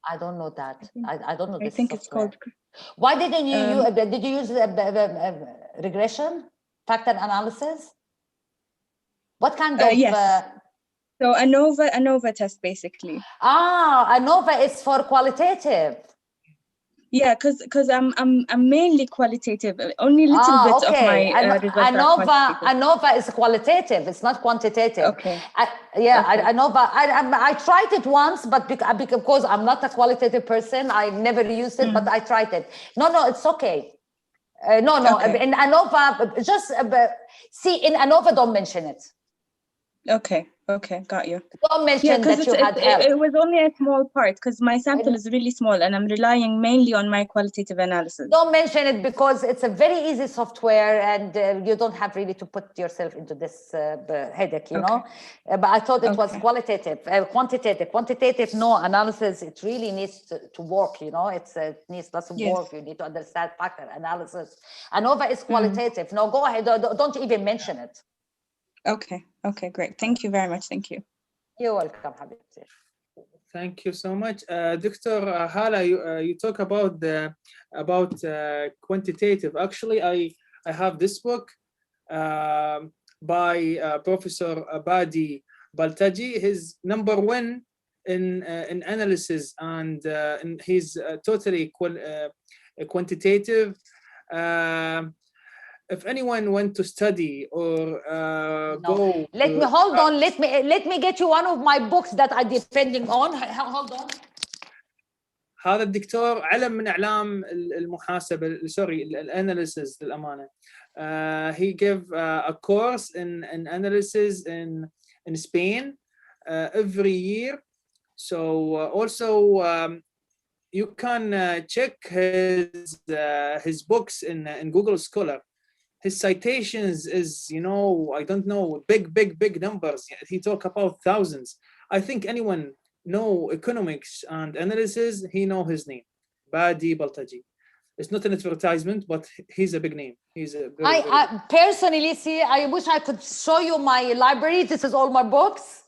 I don't know that. I don't know this. I think software. It's called. Why didn't you did you use regression, factor analysis? What kind of? Yes. So ANOVA test, basically. ANOVA is for qualitative. Yeah, because I'm mainly qualitative. Only little bit of my results are quantitative. ANOVA is qualitative. It's not quantitative. Okay. ANOVA. I tried it once, but because I'm not a qualitative person, I never used it. But I tried it. No, it's okay. No. Okay. In ANOVA, just see in ANOVA, don't mention it. Okay, got you. Don't mention that you had help. It was only a small part because my sample is really small and I'm relying mainly on my qualitative analysis. Don't mention it because it's a very easy software and you don't have really to put yourself into this headache, you know. But I thought it was qualitative, quantitative, no analysis. It really needs to work, you know. It needs lots of work. You need to understand factor analysis. ANOVA is qualitative. No, go ahead. Don't even mention it. Okay, great. Thank you very much. Thank you. You're welcome, Habibti. Thank you so much. Dr. Hala, you talk about quantitative. Actually, I have this book by Professor Badi Baltaji. He's #1 in analysis, and he's totally quantitative. If anyone want to study or go, hold on. Let me get you one of my books that I'm depending on. Hold on. هذا الدكتور علم من أعلام المحاسبة الاناليسز للأمانة. He gave a course in analysis in Spain every year. So also you can check his books in Google Scholar. His citations is, you know, I don't know, big numbers. He talk about thousands. I think anyone know economics and analysis, he know his name, Badi Baltaji. It's not an advertisement, but he's a big name. He's a very, I personally see. I wish I could show you my library. This is all my books.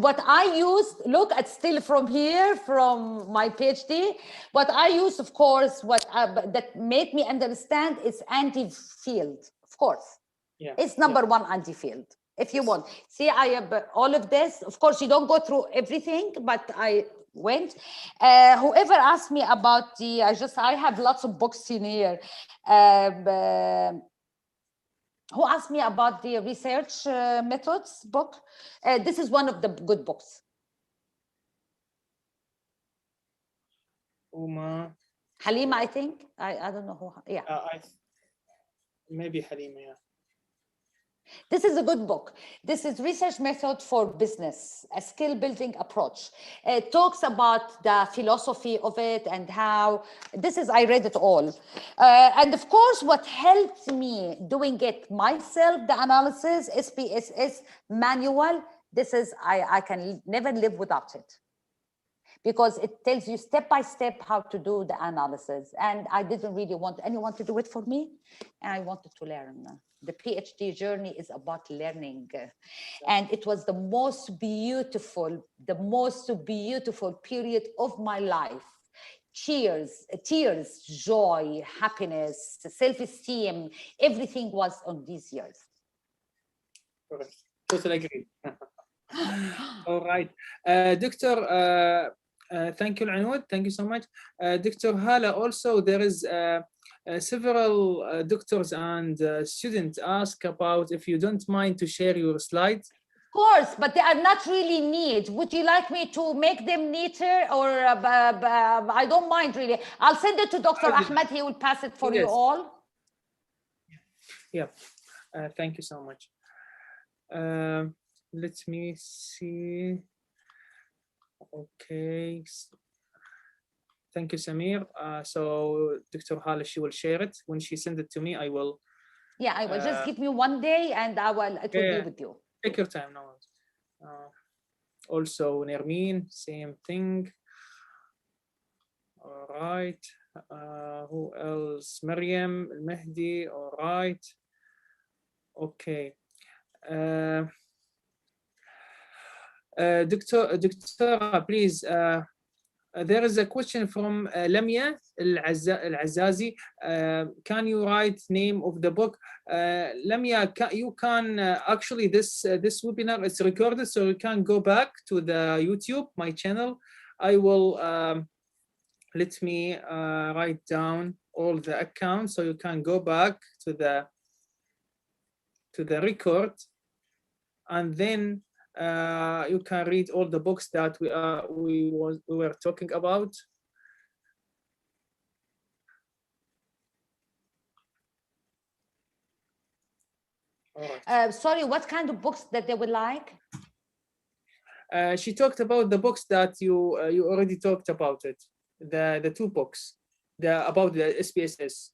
What I used, look, it's still from here, from my PhD. What I use, of course, that made me understand is anti-field, of course. Yeah. It's #1 anti-field. If you want, see, I have all of this. Of course, you don't go through everything, but I went. Whoever asked me about I have lots of books in here. Who asked me about the research methods book? This is one of the good books. Halima, I think. I don't know who. Yeah. Maybe Halima, yeah. This is a good book. This is Research Method for Business, a skill building approach. It talks about the philosophy of it and how, I read it all. And of course, what helped me doing it myself, the analysis, SPSS manual, I can never live without it. Because it tells you step by step how to do the analysis. And I didn't really want anyone to do it for me. And I wanted to learn. The PhD journey is about learning. And it was the most beautiful period of my life. Tears, joy, happiness, self-esteem, everything was on these years. Correct. Totally agree. All right. Doctor, thank you, Anud. Thank you so much. Dr. Hala, also there is several doctors and students ask about if you don't mind to share your slides. Of course, but they are not really neat. Would you like me to make them neater, or I don't mind really. I'll send it to Dr. Ahmed. He will pass it for you all. Yeah, thank you so much. Let me see. Okay. Thank you, Samir. So Dr. Hala, she will share it. When she sends it to me, I will. Yeah, I will. Just give me one day and it will be with you. Take your time, no. Also, Nermeen, same thing. All right. Who else? Maryam, Mehdi. All right. Okay. Doctor, please. There is a question from Lamia Al-Azazi. Can you write name of the book? Lamia, you can actually this webinar is recorded, so you can go back to the YouTube, my channel. I will let me write down all the accounts so you can go back to the record, and then you can read all the books that we were talking about. Sorry, what kind of books that they would like? She talked about the books that you already talked about it, the two books, about the SPSS.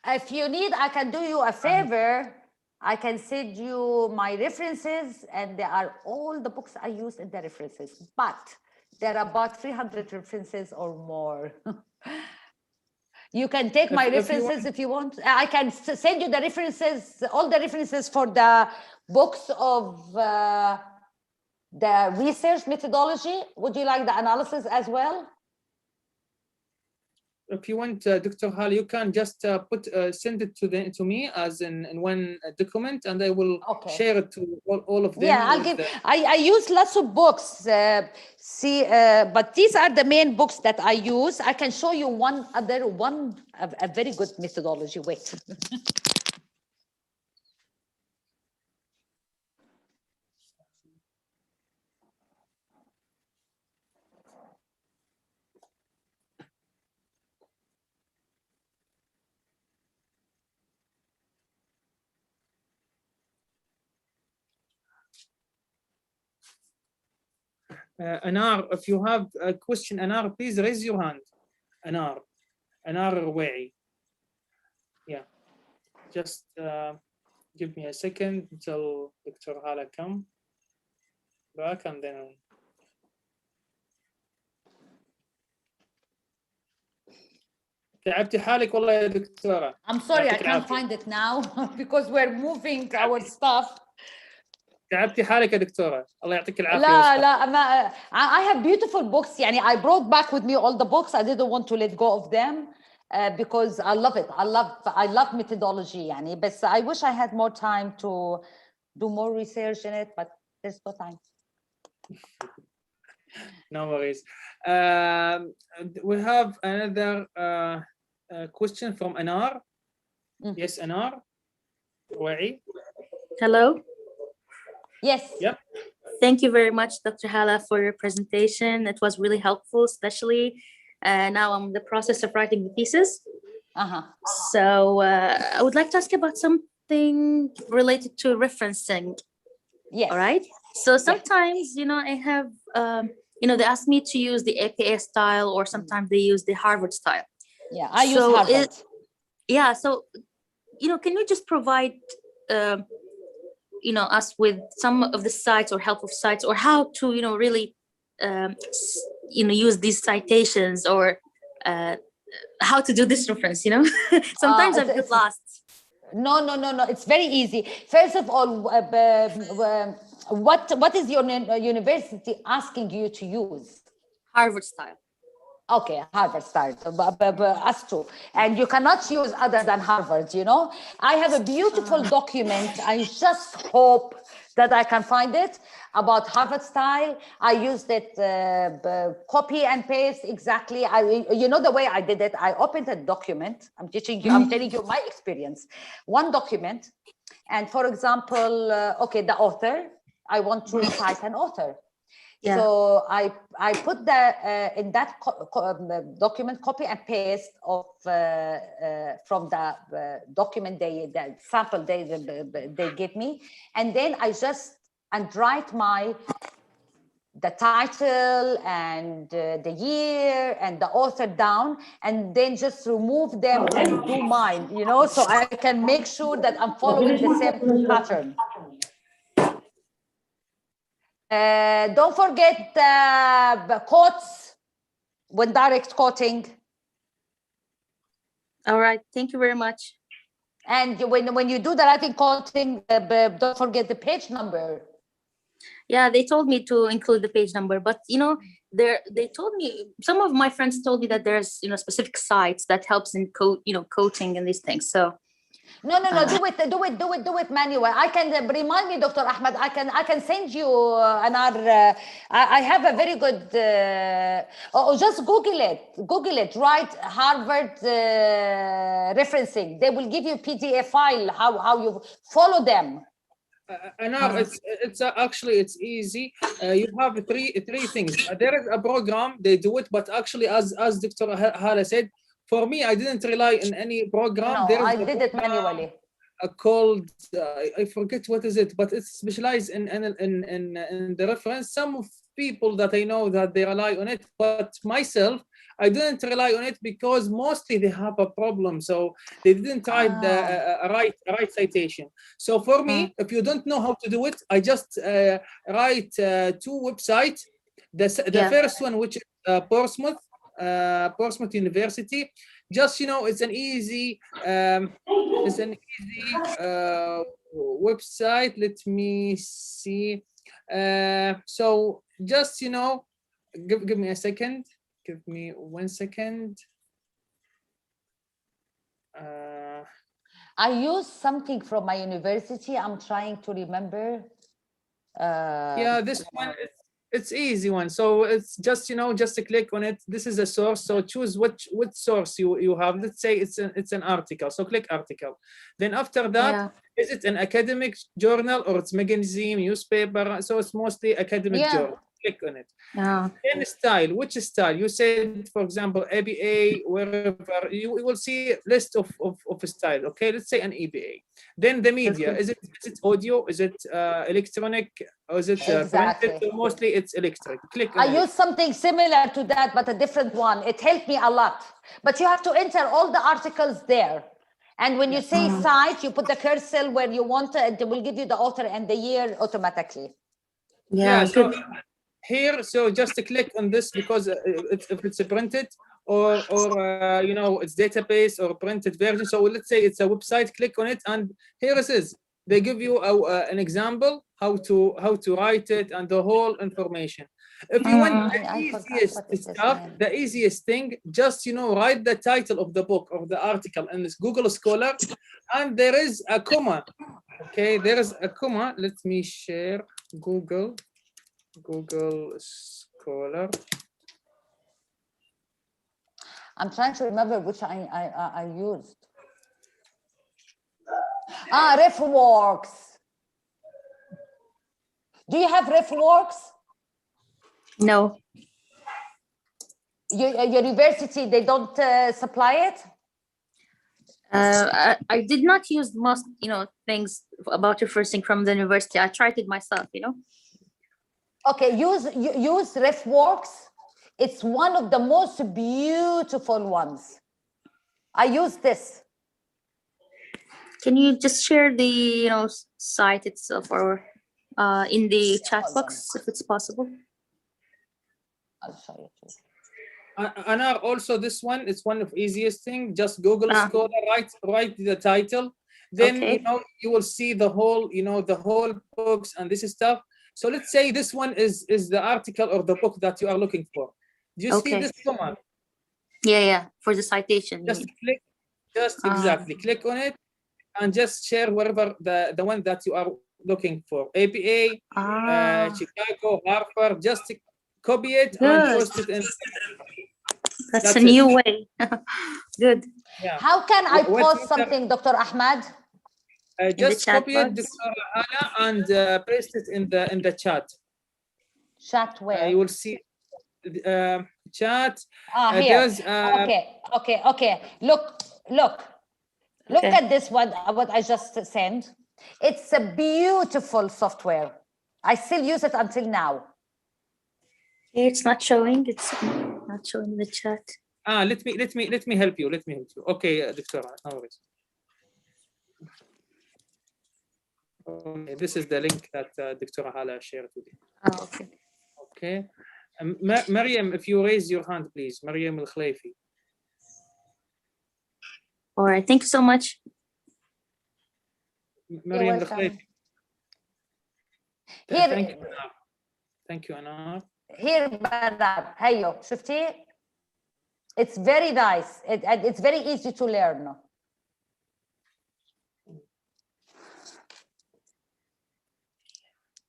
If you need, I can do you a favor. I can send you my references, and they are all the books I used in the references, but there are about 300 references or more. You can take my references if you want. I can send you the references, all the references for the books of the research methodology. Would you like the analysis as well? If you want, Dr. Hal, you can just send it to me as in one document, and I will share it to all of them. Yeah, I'll give. I use lots of books. But these are the main books that I use. I can show you a very good methodology. Wait. Anar, if you have a question, Anar, please raise your hand. Anar Rouai. Yeah, just give me a second until Dr. Hala come back, and then تعبتي حالك والله يا دكتورة. I'm sorry, I can't find it now because we're moving our stuff. تعبتي حالك يا دكتورة، الله يعطيك العافية. لا ما I have beautiful books. يعني I brought back with me all the books. I didn't want to let go of them because I love it. I love methodology يعني. But I wish I had more time to do more research in it, but there's no time. No worries. We have another question from Anar. Yes, Anar. Rouai. Hello. Yes. Yep. Thank you very much, Dr. Hala, for your presentation. It was really helpful, especially now I'm in the process of writing the thesis. So I would like to ask you about something related to referencing. Yes. All right. So sometimes, I have, they ask me to use the APA style, or sometimes they use the Harvard style. Yeah, I use Harvard. So, can you just provide, us with some of the sites or helpful sites, or how to, really, use these citations, or how to do this reference, Sometimes I get lost. No. It's very easy. First of all, what is your university asking you to use? Harvard style. Okay, Harvard style, us too. And you cannot use other than Harvard, I have a beautiful document. I just hope that I can find it about Harvard style. I used it, copy and paste exactly. The way I did it, I opened a document. I'm telling you my experience. One document. And for example, the author, I want to cite an author. Yeah. So I put in that document, copy and paste of from the document the sample they give me, and then I just write the title and the year and the author down, and then just remove them and do mine, so I can make sure that I'm following the same pattern. Don't forget the quotes when direct quoting. All right, thank you very much. And when you do the writing quoting, don't forget the page number. Yeah, they told me to include the page number, but they told me, some of my friends told me that there's specific sites that helps in quoting and these things. So No, do it manual. I can remind me, Dr. Ahmed. I can send you another. I have a very good. Just Google it. Google it. Write Harvard referencing. They will give you PDF file. How you follow them. It's actually it's easy. You have three things. There is a program, they do it, but actually, as Dr. Hala said, for me, I didn't rely on any program. No, There is I did it manually. Called I forget what is it, but it's specialized in the reference. Some of people that I know that they rely on it, but myself, I didn't rely on it because mostly they have a problem, so they didn't write the right citation. So for me, if you don't know how to do it, I just write two websites. The first one, which is Portsmouth University. Just it's an easy website. Let me see. So just give me a second. Give me 1 second. I use something from my university. I'm trying to remember. Yeah, this one, it's easy one. So it's just just to click on it. This is a source. So choose which source you have. Let's say it's an article. So click article. Then after that, is it an academic journal or it's magazine, newspaper? So it's mostly academic journal. Click on it. Then style. Which style? You said, for example, ABA, wherever. You will see list of style. Okay, let's say an ABA. Then the media. Is it audio? Is it electronic? Or is it printed? So mostly it's electric. Click on I use something similar to that, but a different one. It helped me a lot. But you have to enter all the articles there. And when you say cite, you put the cursor where you want it, and it will give you the author and the year automatically. So here, so just to click on this because if it's printed or it's database or printed version. So let's say it's a website. Click on it, and here it is. They give you an example how to write it and the whole information. If you want the easiest thing, just write the title of the book or the article in this Google Scholar, and there is a comma. Okay, there is a comma. Let me share Google Scholar. I'm trying to remember which I used. RefWorks. Do you have RefWorks? No. Your university, they don't supply it? I did not use most, things about referencing from the university. I tried it myself, Okay, use RefWorks. It's one of the most beautiful ones. I use this. Can you just share the site itself or in the chat box if it's possible? I'll show you too. And also this one is one of easiest thing. Just Google Scholar, write the title. Then you will see the whole the whole books and this stuff. So let's say this one is the article or the book that you are looking for. Do you see this command? Yeah, for the citation. Just click, exactly click on it and just share wherever the one that you are looking for. APA, Chicago, Harvard, just copy it and post it in. That's a new way. Good. Yeah. How can I post something, Dr. Ahmed? Just copy it, Dr. Hala, and paste it in the chat. Chat where? You will see chat. Here. Okay. Look at this one. What I just sent. It's a beautiful software. I still use it until now. It's not showing. It's not showing in the chat. Let me help you. Okay, Dr. No worries. Okay, this is the link that Dr. Hala shared with you. Okay. Okay. Mariam, if you raise your hand, please. Mariam Al-Khlayfi. All right. Thank you so much. Mariam Al-Khlayfi. Thank you, Anar. Here, Bernard. Hey, شفتي? It's very nice. It's very easy to learn.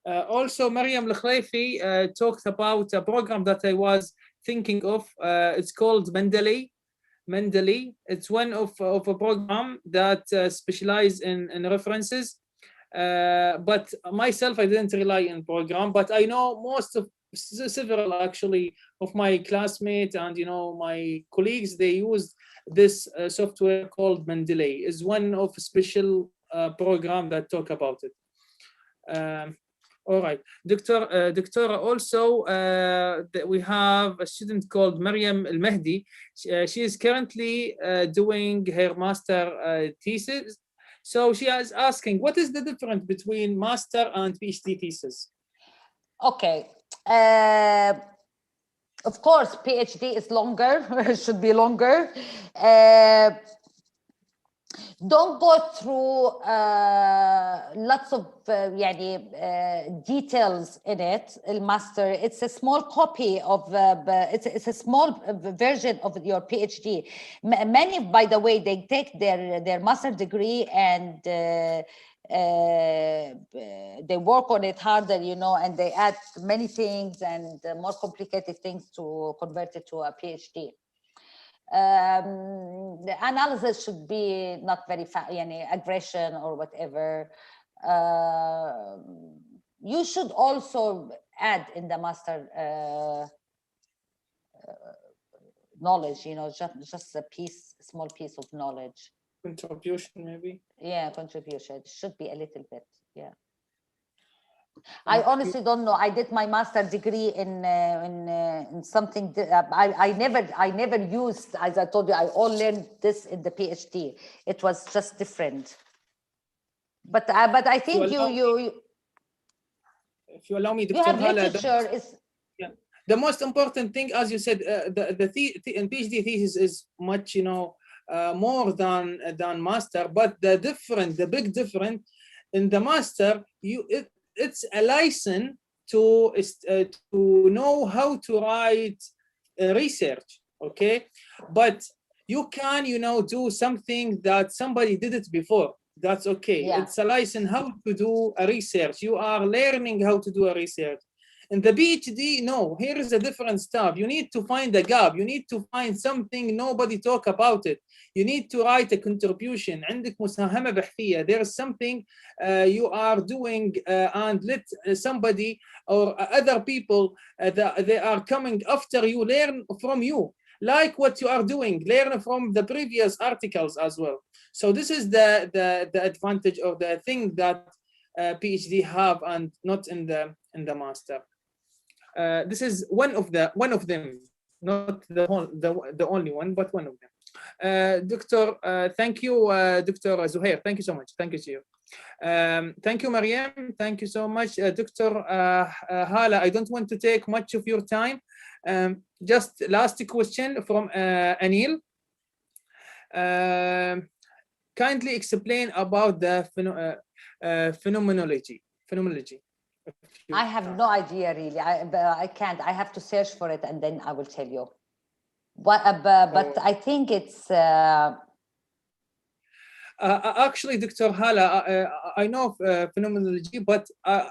Also, Mariam Al-Khlaifi talked about a program that I was thinking of. It's called Mendeley. It's one of a program that specializes in references. But myself, I didn't rely on program, but I know most of several actually of my classmates and my colleagues, they used this software called Mendeley. Is one of special program that talk about it. All right, Doctor, also we have a student called Mariam Al-Mahdi. She is currently doing her master thesis. So she is asking, what is the difference between master and PhD thesis? Okay. Of course, PhD is longer, should be longer. Don't go through lots of details in it. Master, it's a small copy of, it's a small version of your PhD. Many, by the way, they take their master degree and they work on it harder, and they add many things and more complicated things to convert it to a PhD. The analysis should be not very aggression or whatever. You should also add in the master knowledge, just a small piece of knowledge. Contribution, maybe. Yeah, contribution. It should be a little bit. Yeah. I honestly don't know. I did my master's degree in something. I never used, as I told you, I all learned this in the PhD. It was just different. But I think if you allow me, Dr. You have Hala, literature the most important thing, as you said, the PhD thesis is much more than master. But the big difference in the master, it's a license to know how to write research, okay? But you can, do something that somebody did it before. That's okay. Yeah. It's a license how to do a research. You are learning how to do a research. In the PhD, no, here is a different stuff. You need to find a gap. You need to find something nobody talk about it. You need to write a contribution. عندك مساهمة بحثية. There is something you are doing and let somebody or other people that they are coming after you learn from you. Like what you are doing, learn from the previous articles as well. So this is the advantage of the thing that PhD have and not in the master. This is one of them, not the only one, but one of them. Doctor, thank you, Dr. Zuhair. Thank you so much. Thank you to you. Thank you, Mariam. Thank you so much, Dr. Hala. I don't want to take much of your time. Just last question from Anil. Kindly explain about the phenomenology. I have no idea really. I can't. I have to search for it and then I will tell you. But I think it's. Actually, Dr. Hala, I know phenomenology, but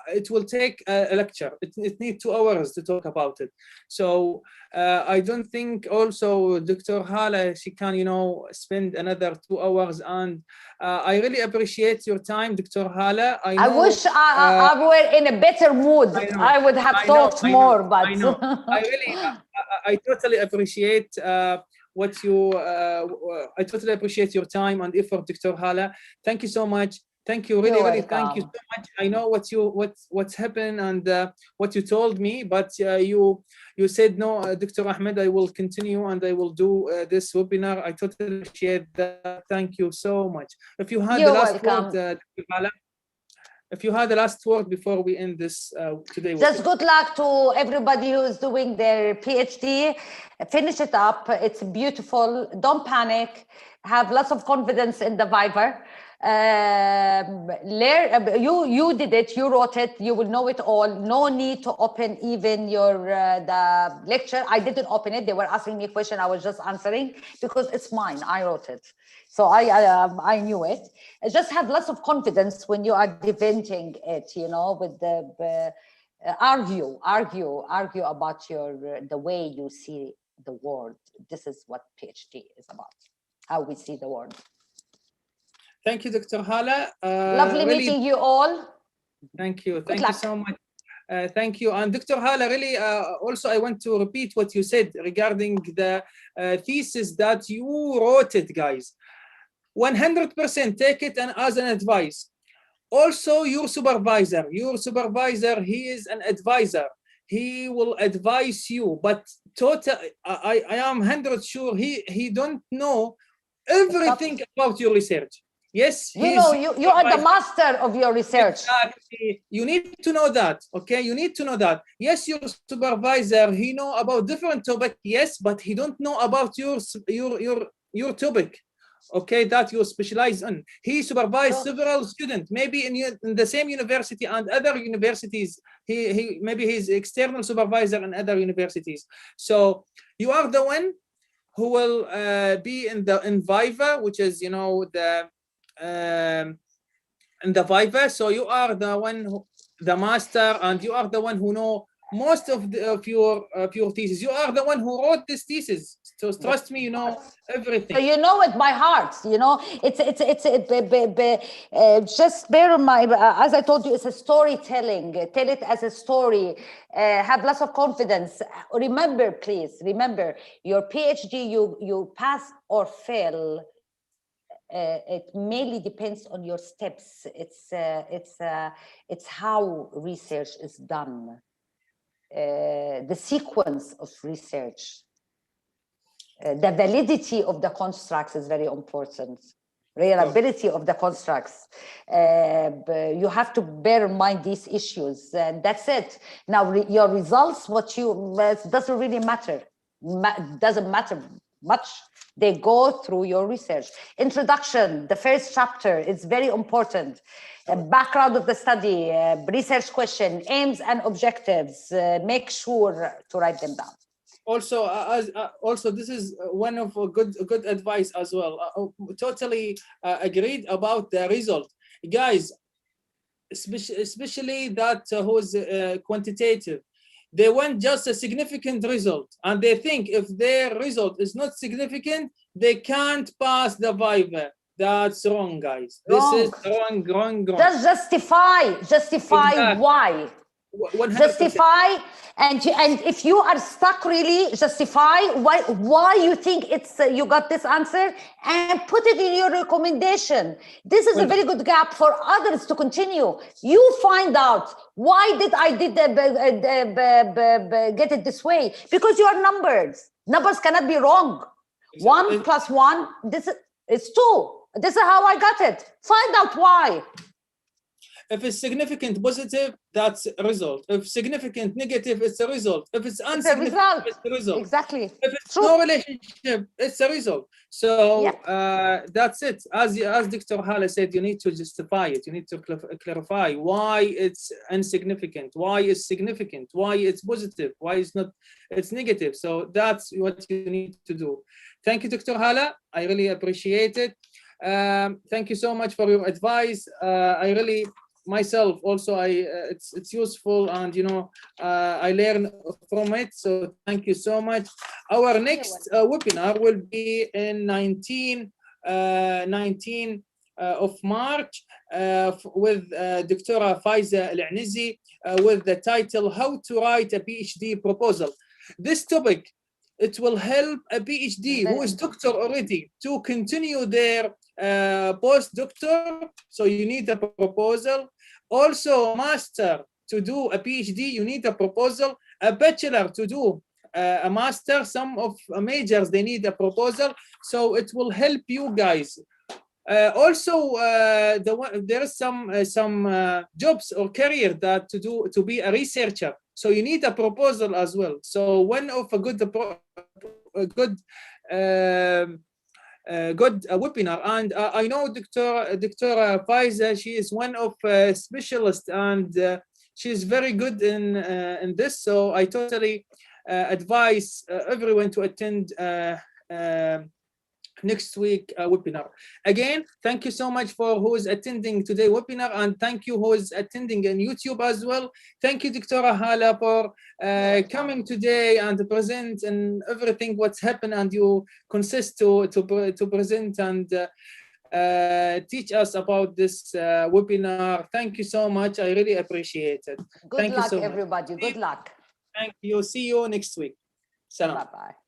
it will take a lecture. It needs 2 hours to talk about it. So I don't think also Dr. Hala, she can, spend another 2 hours. And I really appreciate your time, Dr. Hala. I wish I were in a better mood. I would have talked more, but I totally appreciate what you I totally appreciate your time and effort, Dr. Hala. Thank you so much. Thank you, really thank you so much. I know what's happened and what you told me, but you said no, Dr. Ahmed, I will continue and I will do this webinar. I totally appreciate that. Thank you so much. If you had the last word, Dr. Hala, if you had the last word before we end this today. Just good luck to everybody who is doing their PhD. Finish it up. It's beautiful. Don't panic. Have lots of confidence in the Viva. You did it, you wrote it, you will know it all. No need to open even your the lecture. I didn't open it. They were asking me a question, I was just answering because it's mine. I wrote it, so I knew it. Just have lots of confidence when you are presenting it, you know, with the argue about your the way you see the world. This is what PhD is about, how we see the world. Thank you, Dr. Hala. Lovely really, meeting you all. Thank you. Thank luck. you so much. Thank you. And Dr. Hala, really, also I want to repeat what you said regarding the thesis that you wrote it, guys. 100% take it and as an advice. Also, your supervisor, he is an advisor. He will advise you, but I am 100% sure he don't know everything about your research. Yes, you know, you are the master of your research. Exactly. You need to know that. Okay, you need to know that. Yes, your supervisor, he know about different topic. Yes, but he don't know about your topic. Okay, that you specialize in. He supervised several students, maybe in the same university and other universities. He maybe he's external supervisor in other universities. So you are the one who will be in Viva, which is, you know, the in the Viva. So you are the one the master, and you are the one who know most of your thesis. You are the one who wrote this thesis. So trust me, you know everything. So you know it by heart. You know, just bear in mind, as I told you, it's a storytelling. Tell it as a story. Have lots of confidence. Remember, please remember, your PhD, you pass or fail. It mainly depends on your steps. It's how research is done. The sequence of research, the validity of the constructs is very important. Reliability of the constructs. You have to bear in mind these issues, and that's it. Now, your results, what you doesn't really matter. Doesn't matter much. They go through your research. Introduction, the first chapter is very important. Background of the study, research question, aims and objectives. Make sure to write them down. Also, also this is one of good advice as well. Totally agreed about the result, guys. Especially that who's quantitative. They want just a significant result, and they think if their result is not significant, they can't pass the Viva. That's wrong, guys. This is wrong. Just justify exactly. Why. 100%. Justify, and if you are stuck, really justify why you think it's you got this answer, and put it in your recommendation. This is a very good gap for others to continue. You find out why did I get it this way, because you are numbers cannot be wrong. Exactly. 1 + 1, this is 2. This is how I got it. Find out why. If it's significant positive, that's a result. If significant negative, it's a result. If it's insignificant, it's a result. Exactly. If it's no relationship, it's a result. So that's it. As Dr. Hala said, you need to justify it. You need to clarify why it's insignificant, why it's significant, why it's positive, why it's not, it's negative. So that's what you need to do. Thank you, Dr. Hala. I really appreciate it. Thank you so much for your advice. I really myself also it's useful, and you know I learn from it, so thank you so much. Our next webinar will be in 19 of March with Dr. Faiza Al-Anizi with the title How to Write a PhD Proposal. This topic, it will help a PhD who is doctor already to continue their postdoctor. So you need a proposal. Also, master to do a PhD, you need a proposal. A bachelor to do a master, some of majors, they need a proposal. So it will help you guys. Also, there is some jobs or career that to be a researcher. So you need a proposal as well. So one of a good good webinar. And I know Dr. Faiza, she is one of specialists, and she is very good in this. So I totally advise everyone to attend next week webinar. Again, thank you so much for who is attending today webinar, and thank you who is attending on YouTube as well. Thank you, Dr. Hala, for coming today and to present and everything what's happened, and you consist to present and teach us about this webinar. Thank you so much. I really appreciate it. Good luck, everybody. Good luck. Thank you. See you next week. Salam. Bye-bye.